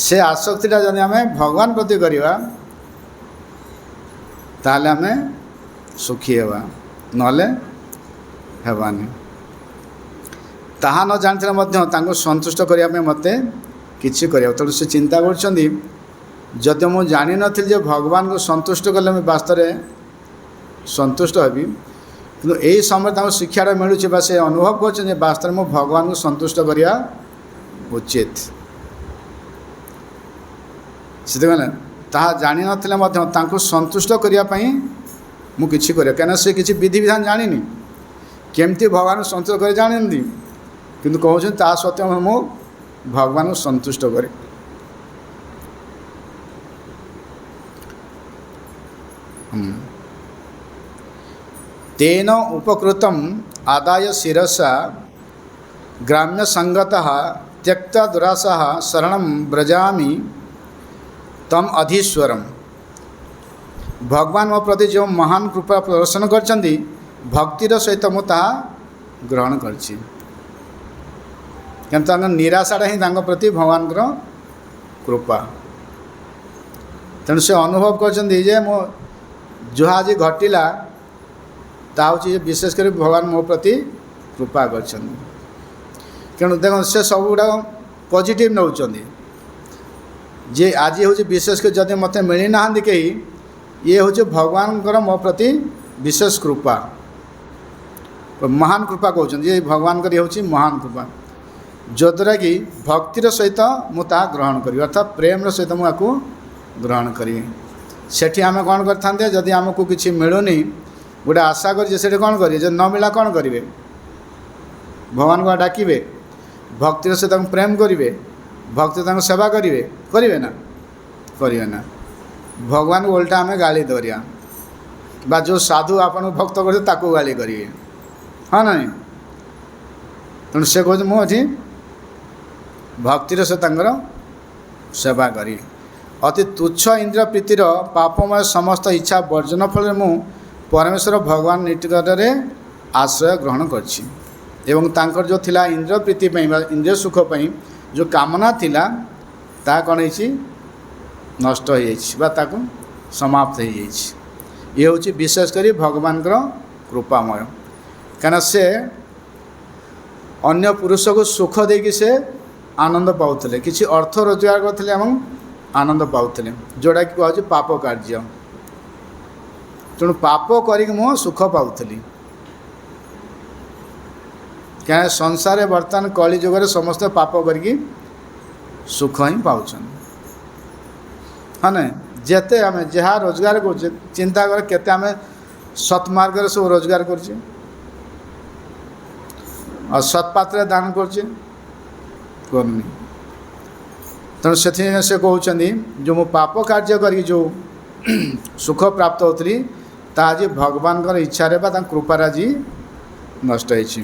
ସେ ଆସକ୍ତିଟା ଯଦି ଆମେ ଭଗବାନ ପ୍ରତି କରିବା ତାହେଲେ ଆମେ ସୁଖୀ ହେବା, ନହେଲେ ହେବାନି। ତାହା ନ ଜାଣିଥିଲେ ମଧ୍ୟ ତାଙ୍କୁ ସନ୍ତୁଷ୍ଟ କରିବା ପାଇଁ ମୋତେ କିଛି କରିବାକୁ। ତେଣୁ ସେ ଚିନ୍ତା କରୁଛନ୍ତି, ଯଦି ମୁଁ ଜାଣିନଥିଲି ଯେ ଭଗବାନଙ୍କୁ ସନ୍ତୁଷ୍ଟ କଲେ ମୁଁ ବାସ୍ତବରେ ସନ୍ତୁଷ୍ଟ ହେବି, କିନ୍ତୁ ଏହି ସମୟରେ ତାଙ୍କୁ ଶିକ୍ଷାଟା ମିଳୁଛି ବା ସେ ଅନୁଭବ କରୁଛନ୍ତି ଯେ ବାସ୍ତବରେ ମୁଁ ଭଗବାନଙ୍କୁ ସନ୍ତୁଷ୍ଟ କରିବା ଉଚିତ। ସେଥିପାଇଁ ତାହା ଜାଣିନଥିଲେ ମଧ୍ୟ ତାଙ୍କୁ ସନ୍ତୁଷ୍ଟ କରିବା ପାଇଁ ମୁଁ କିଛି କରିବା। କାହିଁକିନା ସେ କିଛି ବିଧିବିଧାନ ଜାଣିନି, କେମିତି ଭଗବାନଙ୍କୁ ସନ୍ତୁଷ୍ଟ କରି ଜାଣିନ୍ତି, କିନ୍ତୁ କହୁଛନ୍ତି ତା ସତ୍ତ୍ୱେ ମୁଁ ଭଗବାନଙ୍କୁ ସନ୍ତୁଷ୍ଟ କରେ। ତେନ ଉପକୃତମ୍ ଆଦାୟ ଶିରସା ଗ୍ରାମ୍ୟ ସଂଗତଃ ତ୍ୟକ୍ତ ଦୁରାସଃ ଶରଣଂ ବ୍ରଜାମି ତମ୍ ଅଧୀଶ୍ୱରମ୍। ଭଗବାନ ମୋ ପ୍ରତି ଯେଉଁ ମହାନ କୃପା ପ୍ରଦର୍ଶନ କରିଛନ୍ତି, ଭକ୍ତିର ସହିତ ମୁଁ ତାହା ଗ୍ରହଣ କରିଛି। କିନ୍ତୁ ତାଙ୍କ ନିରାଶାଟା ହିଁ ତାଙ୍କ ପ୍ରତି ଭଗବାନଙ୍କର କୃପା। ତେଣୁ ସେ ଅନୁଭବ କରିଛନ୍ତି ଯେ ମୁଁ ଯାହା ଆଜି ଘଟିଲା ତାହା ହେଉଛି ବିଶେଷ କରି ଭଗବାନ ମୋ ପ୍ରତି କୃପା କରିଛନ୍ତି। ତେଣୁ ଦେଖନ୍ତୁ ସେ ସବୁଗୁଡ଼ାକ ପଜିଟିଭ୍ ନେଉଛନ୍ତି ଯେ ଆଜି ହେଉଛି ବିଶେଷ କରି ଯଦି ମୋତେ ମିଳିନାହାନ୍ତି କେହି, ଇଏ ହେଉଛି ଭଗବାନଙ୍କର ମୋ ପ୍ରତି ବିଶେଷ କୃପା, ମହାନ କୃପା କହୁଛନ୍ତି। ଯେ ଭଗବାନଙ୍କର ଇଏ ହେଉଛି ମହାନ କୃପା, ଯଦ୍ୱାରା କି ଭକ୍ତିର ସହିତ ମୁଁ ତାହା ଗ୍ରହଣ କରିବି, ଅର୍ଥାତ୍ ପ୍ରେମର ସହିତ ମୁଁ ଆକୁ ଗ୍ରହଣ କରିବି। ସେଠି ଆମେ କ'ଣ କରିଥାନ୍ତେ, ଯଦି ଆମକୁ କିଛି ମିଳୁନି ଗୋଟେ ଆଶା କରିଛେ, ସେଠି କ'ଣ କରିବେ? ଯଦି ନ ମିଳିଲା କ'ଣ କରିବେ? ଭଗବାନଙ୍କୁ ଡାକିବେ, ଭକ୍ତିର ସହିତ ତାଙ୍କୁ ପ୍ରେମ କରିବେ, ଭକ୍ତି ତାଙ୍କୁ ସେବା କରିବେ, କରିବେ ନା? କରିବେ ନା। ଭଗବାନଙ୍କୁ ଓଲଟା ଆମେ ଗାଳି କରିବା, ବା ଯେଉଁ ସାଧୁ ଆପଣଙ୍କୁ ଭକ୍ତ କରିବେ ତାକୁ ଗାଳି କରିବେ, ହଁ ନାହିଁ? ତେଣୁ ସେ କହୁଛି ମୁଁ ଏଠି ଭକ୍ତିର ସହିତ ତାଙ୍କର ସେବା କରିବି। ଅତି ତୁଚ୍ଛ ଇନ୍ଦ୍ର ପ୍ରୀତିର ପାପମୟ ସମସ୍ତ ଇଚ୍ଛା ବର୍ଜନ ଫଳରେ ମୁଁ ପରମେଶ୍ୱର ଭଗବାନ ନିକଟରେ ଆଶ୍ରୟ ଗ୍ରହଣ କରିଛି। ଏବଂ ତାଙ୍କର ଯେଉଁ ଥିଲା ଇନ୍ଦ୍ର ପ୍ରୀତି ପାଇଁ ବା ଇନ୍ଦ୍ରିୟ ସୁଖ ପାଇଁ ଯେଉଁ କାମନା ଥିଲା, ତାହା କ'ଣ ହେଇଛି? ନଷ୍ଟ ହୋଇଯାଇଛି ବା ତାକୁ ସମାପ୍ତ ହୋଇଯାଇଛି। ଇଏ ହେଉଛି ବିଶେଷ କରି ଭଗବାନଙ୍କର କୃପାମୟ। କାହିଁକିନା ସେ ଅନ୍ୟ ପୁରୁଷକୁ ସୁଖ ଦେଇକି ସେ ଆନନ୍ଦ ପାଉଥିଲେ, କିଛି ଅର୍ଥ ରୋଜଗାର କରୁଥିଲେ ଏବଂ ଆନନ୍ଦ ପାଉଥିଲେ, ଯେଉଁଟାକି କୁହାଯାଉଛି ପାପ କାର୍ଯ୍ୟ। ତେଣୁ ପାପ କରିକି ମୁଁ ସୁଖ ପାଉଥିଲି। କାହିଁକିନା ସଂସାରରେ ବର୍ତ୍ତମାନ କଳି ଯୁଗରେ ସମସ୍ତେ ପାପ କରିକି ସୁଖ ହିଁ ପାଉଛନ୍ତି, ହଁ ନାଇଁ? ଯେତେ ଆମେ ଯାହା ରୋଜଗାର କରୁଛେ, ଚିନ୍ତା କରେ କେତେ ଆମେ ସତ୍ମାର୍ଗରେ ସବୁ ରୋଜଗାର କରୁଛେ ଆଉ ସତ୍ପାତ୍ରରେ ଦାନ କରୁଛେ, କରୁନି। ତେଣୁ ସେଥିପାଇଁ ସେ କହୁଛନ୍ତି ଯେଉଁ ମୁଁ ପାପ କାର୍ଯ୍ୟ କରିକି ଯେଉଁ ସୁଖ ପ୍ରାପ୍ତ ହେଉଥିଲି, ତାହା ଆଜି ଭଗବାନଙ୍କର ଇଚ୍ଛାରେ ବା ତାଙ୍କ କୃପାରେ ଆଜି ନଷ୍ଟ ହେଇଛି।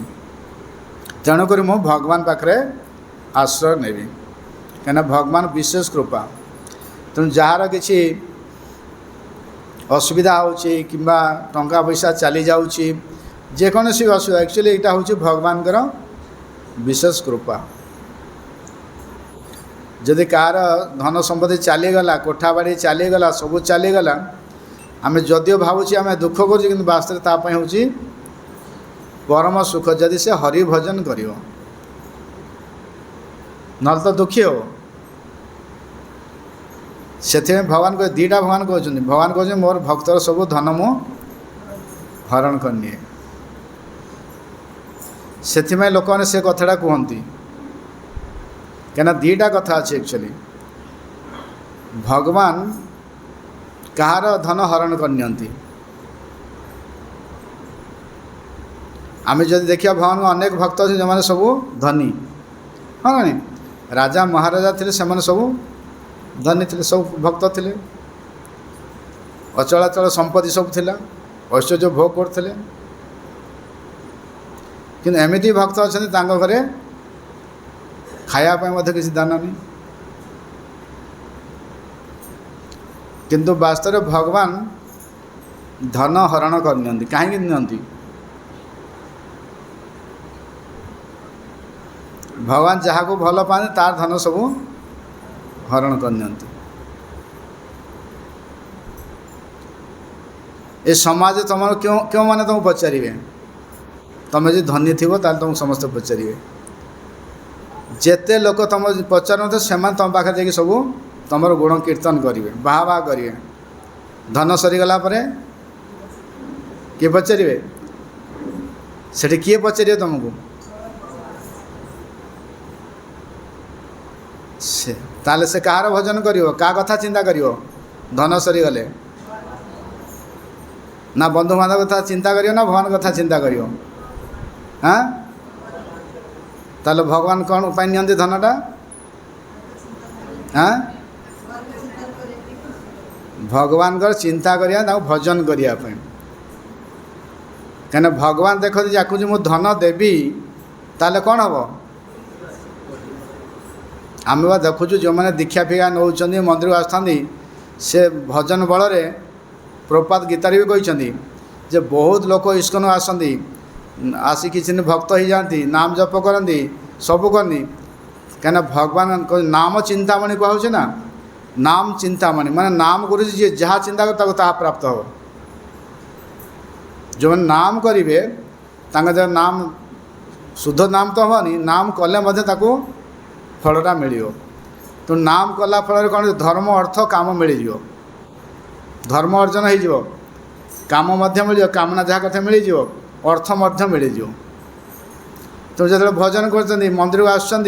ତେଣୁକରି ମୁଁ ଭଗବାନ ପାଖରେ ଆଶ୍ରୟ ନେବି, କାହିଁକିନା ଭଗବାନ ବିଶେଷ କୃପା। ତେଣୁ ଯାହାର କିଛି ଅସୁବିଧା ହେଉଛି କିମ୍ବା ଟଙ୍କା ପଇସା ଚାଲିଯାଉଛି, ଯେକୌଣସି ଅସୁବିଧା, ଆକ୍ଚୁଆଲି ଏଇଟା ହେଉଛି ଭଗବାନଙ୍କର ବିଶେଷ କୃପା। ଯଦି କାହାର ଧନ ସମ୍ପତ୍ତି ଚାଲିଗଲା, କୋଠା ବାଡ଼ି ଚାଲିଗଲା, ସବୁ ଚାଲିଗଲା, ଆମେ ଯଦିଓ ଭାବୁଛି ଆମେ ଦୁଃଖ କରୁଛୁ, କିନ୍ତୁ ବାସ୍ତବରେ ତା ପାଇଁ ହେଉଛି ପରମ ସୁଖ ଯଦି ସେ ହରି ଭଜନ କରିବ, ନହେଲେ ତ ଦୁଃଖୀ ହେବ। ସେଥିପାଇଁ ଭଗବାନ ଦୁଇଟା ଭଗବାନ କହୁଛନ୍ତି। ଭଗବାନ କହୁଛନ୍ତି ମୋର ଭକ୍ତର ସବୁ ଧନ ମୁଁ ହରଣ କରିନିଏ। ସେଥିପାଇଁ ଲୋକମାନେ ସେ କଥାଟା କୁହନ୍ତି, କାହିଁକିନା ଦୁଇଟା କଥା ଅଛି ଆକ୍ଚୁଆଲି। भगवान कहार धन हरण करनियंती। आम जब देखिए भगवान अनेक भक्त अच्छे जो मैंने सब धनी हाँ नहीं राजा महाराजा थे से सब धनी थे सब भक्त थे अचलाचल संपत्ति सब थिला ऐश्वर्य भोग करते कि एमती भक्त अच्छा घरे खायापी किसी दान नहीं किंतु वास्तव में भगवान धन हरण करनियंती कहीं नियंती भगवान जहाँ को भल पाते तार धन सब हरण करनियंती। ए समाज तुम क्यों क्यों माने तुमको पचारे तुम जो धनी थी तुमको समस्त पचारे जेते लोक तुम पचार से तुम पाखे जाकि सब तुम गुण कीर्तन करेंगे बाहा बाहा करेंगे धन सरीगला किए पचारे से किए पचारे तुमको से ताले से कहार भजन करियो का कथा चिंता करियो धन सरीगले ना बंधु बांधव कथा चिंता करियो ना भगवान कथा चिंता करियो हाँ ताले भगवान कौन उपाय नियंती धनटा हाँ भगवान को चिंता करिया भजन करने कहीं भगवान देखते जाकू जो मुझे धन देवी ताले कौन हम आम बा देखुचु जो मैंने दीक्षा फिक्षा नौ मंदिर आसता से भजन बल प्रभुपाद गीतार भी कहते जे बहुत लोक इस्कन आसती आसी किसी भक्त हो जाती नाम जप करती सब करनी कहीं भगवान नाम चिंतामणि कहूँ ना नाम चिंतामणि माने नाम गुरु जी जहाँ चिंता कर प्राप्त हो जो मैंने नाम करेंगे जब नाम शुद्ध नाम तो हेनी नाम कले फलटा मिल तो नाम कला फल कौन धर्म अर्थ काम मिल धर्म अर्जन हो काम मिल कामना जहाँ कथा मिल अर्थ मिल तो जो भजन कर मंदिर को आसुँच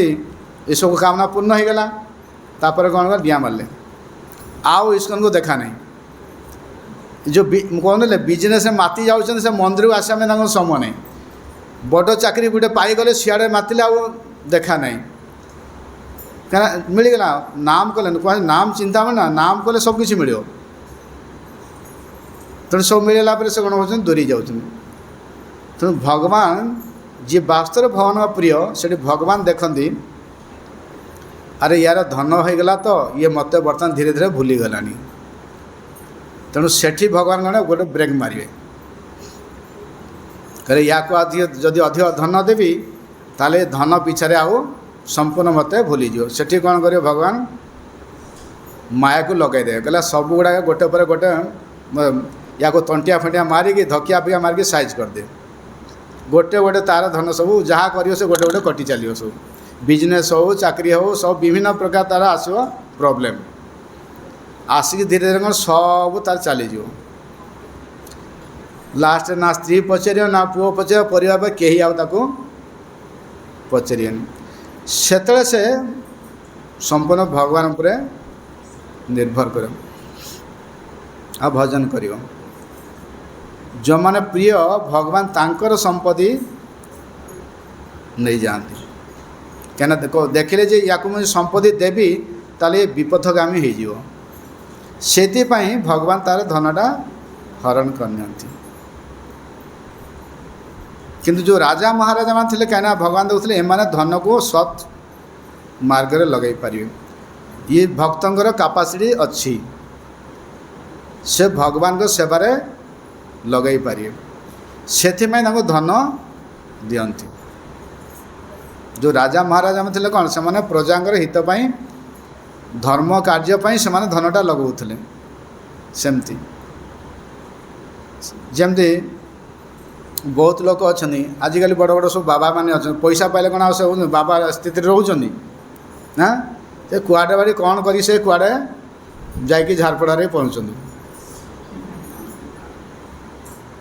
सब कामना पूर्ण हो गला तापर कौन कर डिया मारे आउ इस्कन को देखा नहीं जो कहते बिजनेस माति जाऊँ से मंदिर को आसा समय नहीं बड़ चाकरी गोटे पाईगले सियाड़े मातिले आउ देखा नहीं क्या मिलगला नाम कले कह नाम चिंता ना नाम कले सबकि मिल तेणु सब मिलला से कौन हो दूरी जाऊँ तेणु भगवान जी वास्तव भगवान प्रिय से भगवान देखती अरे यार धन हो गला तो ये मत बर्तमान धीरे धीरे भूली गलानी तेणु सेठी भगवान कौन गोटे ब्रेक मारे कहे या को जदि अधिक धन देवी ताले धन पिछारे आउ संपूर्ण मत भूलीज से कौन कर भगवान माया को लगे दे कहला सब गुड़ा गोटे पर गोटे या को तंटिया फंटिया मारिकी धकिया फिया मारिकी साइज करदे गोटे गोटे तार धन सब जहाँ कर से गोटे गोटे कटि चलो सब बिजनेस हो चाकरी हो सब विभिन्न प्रकार तार आसो प्रॉब्लम आसिक धीरे धीरे कौन सब तार चलीज लास्ट ना स्त्री पचार ना पुओ पचार परिवार कहीं आपको पचारे से से संपूर्ण भगवान पर निर्भर कर आ भजन कर जो माने प्रिय भगवान तांकर संपत्ति नहीं जाती क्या देखो देखिले जे या मुझे संपत्ति देवी ताले विपथगामी हो से भगवान तार धनटा हरण करनी किंतु जो राजा महाराजा मान थे कहीं भगवान देखते एमाने धन को सत् मार्ग लगे पारे ये भक्तर कैपेसिटी अच्छी से भगवान को सेवारे लगे पारे से धन दियंती जो राजा महाराजा में थे कौन से माने प्रजांगर हितपाई धर्म कार्यपाई से माने धनटा लगौले सेमती जमती बहुत लोग अच्छा आजिकल बड़ बड़ सब बाबा मैंने अच्छा पैसा पाइले कौन आस बाबा स्थित रोचनी ना से कुआडे बाड़ी कौन करी से कुआडे जाकि झारपड़ारे पहुँचती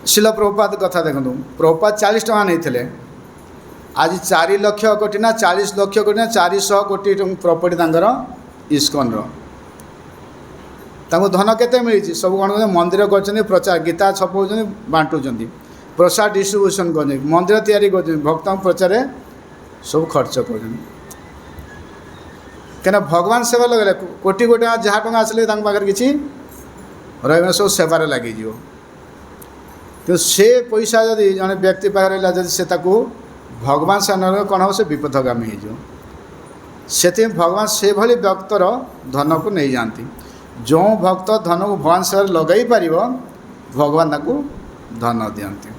शिल प्रभुपाद कथा देखूँ प्रभुपाद 40 टଙ୍କା नहीं आज 4 लक्ष कोटी ना 40 लक्ष कोटी ना 400 कोटी प्रॉपर्टी इस्कन ତାଙ୍କୁ ଧନ କେତେ ମିଳିଛି ସବୁ କ'ଣ କରୁଛନ୍ତି ମନ୍ଦିର କରିଛନ୍ତି ପ୍ରଚାର ଗୀତା ଛପାଉଛନ୍ତି ବାଣ୍ଟୁଛନ୍ତି ପ୍ରସାଦ ଡିଷ୍ଟ୍ରିବ୍ୟୁସନ୍ କରୁଛନ୍ତି ମନ୍ଦିର ତିଆରି କରୁଛନ୍ତି ଭକ୍ତଙ୍କ ପ୍ରଚାରରେ ସବୁ ଖର୍ଚ୍ଚ କରୁଛନ୍ତି କାହିଁକିନା ଭଗବାନ ସେବା ଲଗାଇଲେ କୋଟି କୋଟି ଯାହା ଟଙ୍କା ଆସିଲେ ତାଙ୍କ ପାଖରେ କିଛି ରହିବ ସବୁ ସେବାରେ ଲାଗିଯିବ କିନ୍ତୁ ସେ ପଇସା ଯଦି ଜଣେ ବ୍ୟକ୍ତି ପାଖରେ ରହିଲା ଯଦି ସେ ତାକୁ ଭଗବାନ ସାମ୍ନାରେ କ'ଣ ହେବ ସେ ବିପଥଗାମୀ ହେଇଯିବ ସେଥିପାଇଁ ଭଗବାନ ସେଭଳି ଭକ୍ତର ଧନକୁ ନେଇଯାଆନ୍ତି ଯେଉଁ ଭକ୍ତ ଧନକୁ ଭଗବାନ ସେବାରେ ଲଗାଇ ପାରିବ ଭଗବାନ ତାକୁ ଧନ ଦିଅନ୍ତି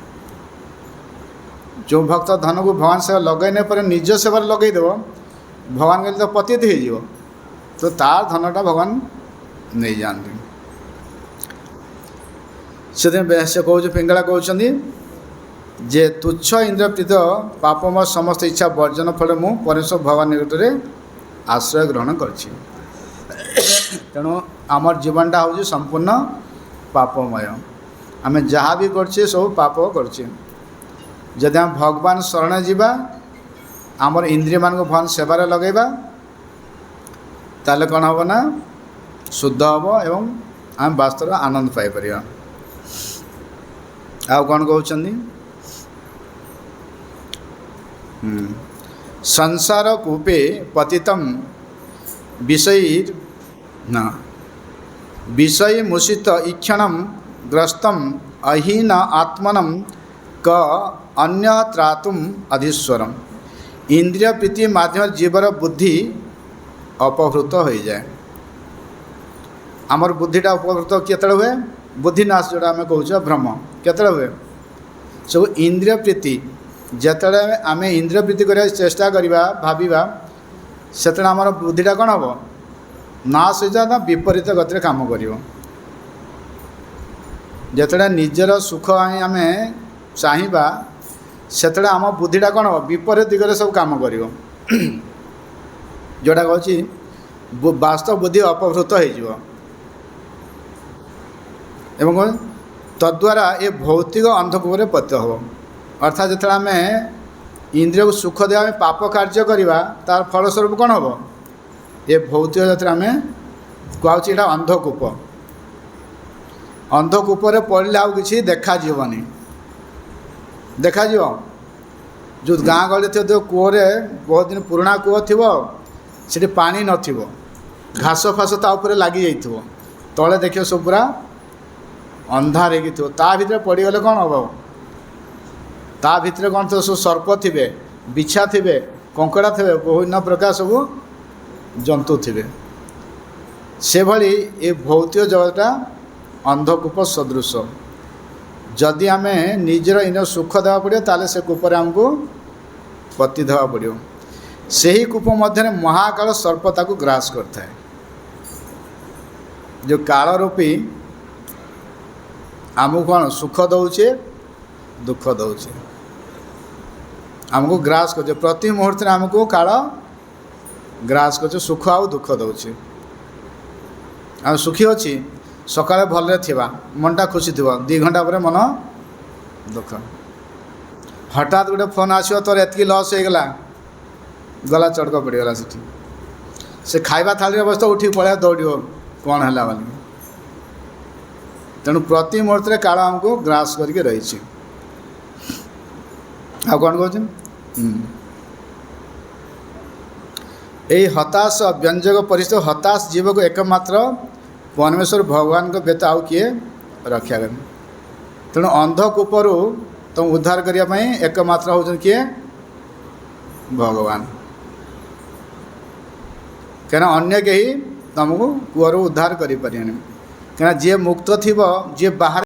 ଯେଉଁ ଭକ୍ତ ଧନକୁ ଭଗବାନ ସେବା ଲଗାଇ ନ ପାରେ ନିଜ ସେବାରେ ଲଗାଇଦେବ ଭଗବାନ କହିଲେ ତ ପତିତ ହେଇଯିବ ତ ତାର ଧନଟା ଭଗବାନ ନେଇଯାଆନ୍ତି ସେଥିପାଇଁ ସେ କହୁଛି ପିଙ୍ଗଳା କହୁଛନ୍ତି ଯେ ତୁଚ୍ଛ ଇନ୍ଦ୍ରପ୍ରୀତ ପାପମୟ ସମସ୍ତ ଇଚ୍ଛା ବର୍ଜନ ଫଳରେ ମୁଁ ପରମେଶ୍ୱର ଭଗବାନ ନିକଟରେ ଆଶ୍ରୟ ଗ୍ରହଣ କରିଛି ତେଣୁ ଆମର ଜୀବନଟା ହେଉଛି ସମ୍ପୂର୍ଣ୍ଣ ପାପମୟ ଆମେ ଯାହା ବି କରୁଛେ ସବୁ ପାପ କରୁଛେ ଯଦି ଆମେ ଭଗବାନ ଶରଣ ଯିବା ଆମର ଇନ୍ଦ୍ରିୟମାନଙ୍କୁ ଭଗବାନ ସେବାରେ ଲଗାଇବା ତାହେଲେ କ'ଣ ହେବ ନା ଶୁଦ୍ଧ ହେବ ଏବଂ ଆମେ ବାସ୍ତବରେ ଆନନ୍ଦ ପାଇପାରିବା ଆଉ କ'ଣ କହୁଛନ୍ତି ସଂସାର କୂପେ ପତିତಂ ବିଷୟ ମୁଷିତ ଇକ୍ଷଣಂ ଗ୍ରସ୍ତಂ ଅହୀନ ଆତ୍ମନಂ କ ଅନ୍ୟ ତ୍ରାତୁମ ଅଧୀଶ୍ୱରମ ଇନ୍ଦ୍ରିୟ ପ୍ରୀତି ମାଧ୍ୟମରେ ଜୀବର ବୁଦ୍ଧି ଅପହୃତ ହୋଇଯାଏ ଆମର ବୁଦ୍ଧିଟା ଅପହୃତ କେତେବେଳେ ହୁଏ ବୁଦ୍ଧିନାଶ ଯେଉଁଟା ଆମେ କହୁଛୁ ଭ୍ରମ କେତେବେଳେ ହୁଏ ସବୁ ଇନ୍ଦ୍ରିୟ ପ୍ରୀତି ଯେତେବେଳେ ଆମେ ଇନ୍ଦ୍ରିୟ ପ୍ରୀତି କରିବାକୁ ଚେଷ୍ଟା କରିବା ଭାବିବା ସେତେବେଳେ ଆମର ବୁଦ୍ଧିଟା କ'ଣ ହେବ ନାଶ ହୋଇଯାଏ ନା ବିପରୀତ ଗତିରେ କାମ କରିବ ଯେତେବେଳେ ନିଜର ସୁଖ ଆମେ ଚାହିଁବା ସେତେବେଳେ ଆମ ବୁଦ୍ଧିଟା କ'ଣ ହେବ ବିପରୀତ ଦିଗରେ ସବୁ କାମ କରିବ ଯେଉଁଟା କହୁଛି ବାସ୍ତବ ବୁଦ୍ଧି ଅପହୃତ ହୋଇଯିବ ଏବଂ ତଦ୍ୱାରା ଏ ଭୌତିକ ଅନ୍ଧକୂପରେ ପତିତ ହେବ ଅର୍ଥାତ୍ ଯେତେବେଳେ ଆମେ ଇନ୍ଦ୍ରିୟକୁ ସୁଖ ଦେବା ଆମେ ପାପ କାର୍ଯ୍ୟ କରିବା ତାର ଫଳସ୍ୱରୂପ କ'ଣ ହେବ ଏ ଭୌତିକ ଯେତେବେଳେ ଆମେ କୁହାହେଉଛି ଏଇଟା ଅନ୍ଧକୂପ ଅନ୍ଧକୂପରେ ପଡ଼ିଲେ ଆଉ କିଛି ଦେଖାଯିବନି ଦେଖାଯିବ ଯେଉଁ ଗାଁ ଗହଳି ଥିବ ଯେଉଁ କୂଅରେ ବହୁତ ଦିନ ପୁରୁଣା କୂଅ ଥିବ ସେଠି ପାଣି ନଥିବ ଘାସ ଫାସ ତା ଉପରେ ଲାଗିଯାଇଥିବ ତଳେ ଦେଖିବ ସବୁ ପୁରା ଅନ୍ଧାର ହେଇକି ଥିବ ତା ଭିତରେ ପଡ଼ିଗଲେ କ'ଣ ହେବ ତା ଭିତରେ କ'ଣ ଥିବ ସବୁ ସର୍ପ ଥିବେ ବିଛା ଥିବେ କଙ୍କଡ଼ା ଥିବେ ବିଭିନ୍ନ ପ୍ରକାର ସବୁ ଜନ୍ତୁ ଥିବେ ସେଭଳି ଏ ଭୌତିକ ଜଗତଟା ଅନ୍ଧକୂପ ସଦୃଶ ଯଦି ଆମେ ନିଜର ଇନ୍ଦ୍ର ସୁଖ ଦେବାକୁ ପଡ଼ିବ ତାହେଲେ ସେ କୂପରେ ଆମକୁ ପତି ଦେବାକୁ ପଡ଼ିବ ସେହି କୂପ ମଧ୍ୟରେ ମହାକାଳ ସର୍ପ ତାକୁ ଗ୍ରାସ କରିଥାଏ ଯେଉଁ କାଳ ରୂପୀ ଆମକୁ କ'ଣ ସୁଖ ଦେଉଛେ ଦୁଃଖ ଦେଉଛେ ଆମକୁ ଗ୍ରାସ କରୁଛେ ପ୍ରତି ମୁହୂର୍ତ୍ତରେ ଆମକୁ କାଳ ଗ୍ରାସ କରୁଛେ ସୁଖ ଆଉ ଦୁଃଖ ଦେଉଛି ଆମେ ସୁଖୀ ଅଛି ସକାଳେ ଭଲରେ ଥିବା ମନଟା ଖୁସି ଥିବ 2 ଘଣ୍ଟା ପରେ ମନ ଦୁଃଖ ହଠାତ୍ ଗୋଟେ ଫୋନ୍ ଆସିବ ତୋର ଏତିକି ଲସ୍ ହେଇଗଲା ଗଲା ଚଡ଼କ ପଡ଼ିଗଲା ସେଠି ସେ ଖାଇବା ଥାଳିରେ ବସିଥିବ ଉଠିକି ପଳେଇବା ଦୌଡ଼ିବ କ'ଣ ହେଲା ବୋଲି ତେଣୁ ପ୍ରତି ମୁହୂର୍ତ୍ତରେ କାଳ ଆମକୁ ଗ୍ରାସ କରିକି ରହିଛି ଆଉ କ'ଣ କହୁଛନ୍ତି ଏହି ହତାଶ ବ୍ୟଞ୍ଜକ ପରିସ୍ଥିତି ହତାଶ ଜୀବକୁ ଏକମାତ୍ର ପରମେଶ୍ୱର ଭଗବାନଙ୍କ ବ୍ୟତୀତ ଆଉ କିଏ ରକ୍ଷା କରିବେ ତେଣୁ ଅନ୍ଧକୂପରୁ ତୁମ ଉଦ୍ଧାର କରିବା ପାଇଁ ଏକମାତ୍ର ହେଉଛନ୍ତି କିଏ ଭଗବାନ କାହିଁକିନା ଅନ୍ୟ କେହି ତୁମକୁ କୂଅରୁ ଉଦ୍ଧାର କରିପାରିବେନି କାହିଁକିନା ଯିଏ ମୁକ୍ତ ଥିବ ଯିଏ ବାହାରେ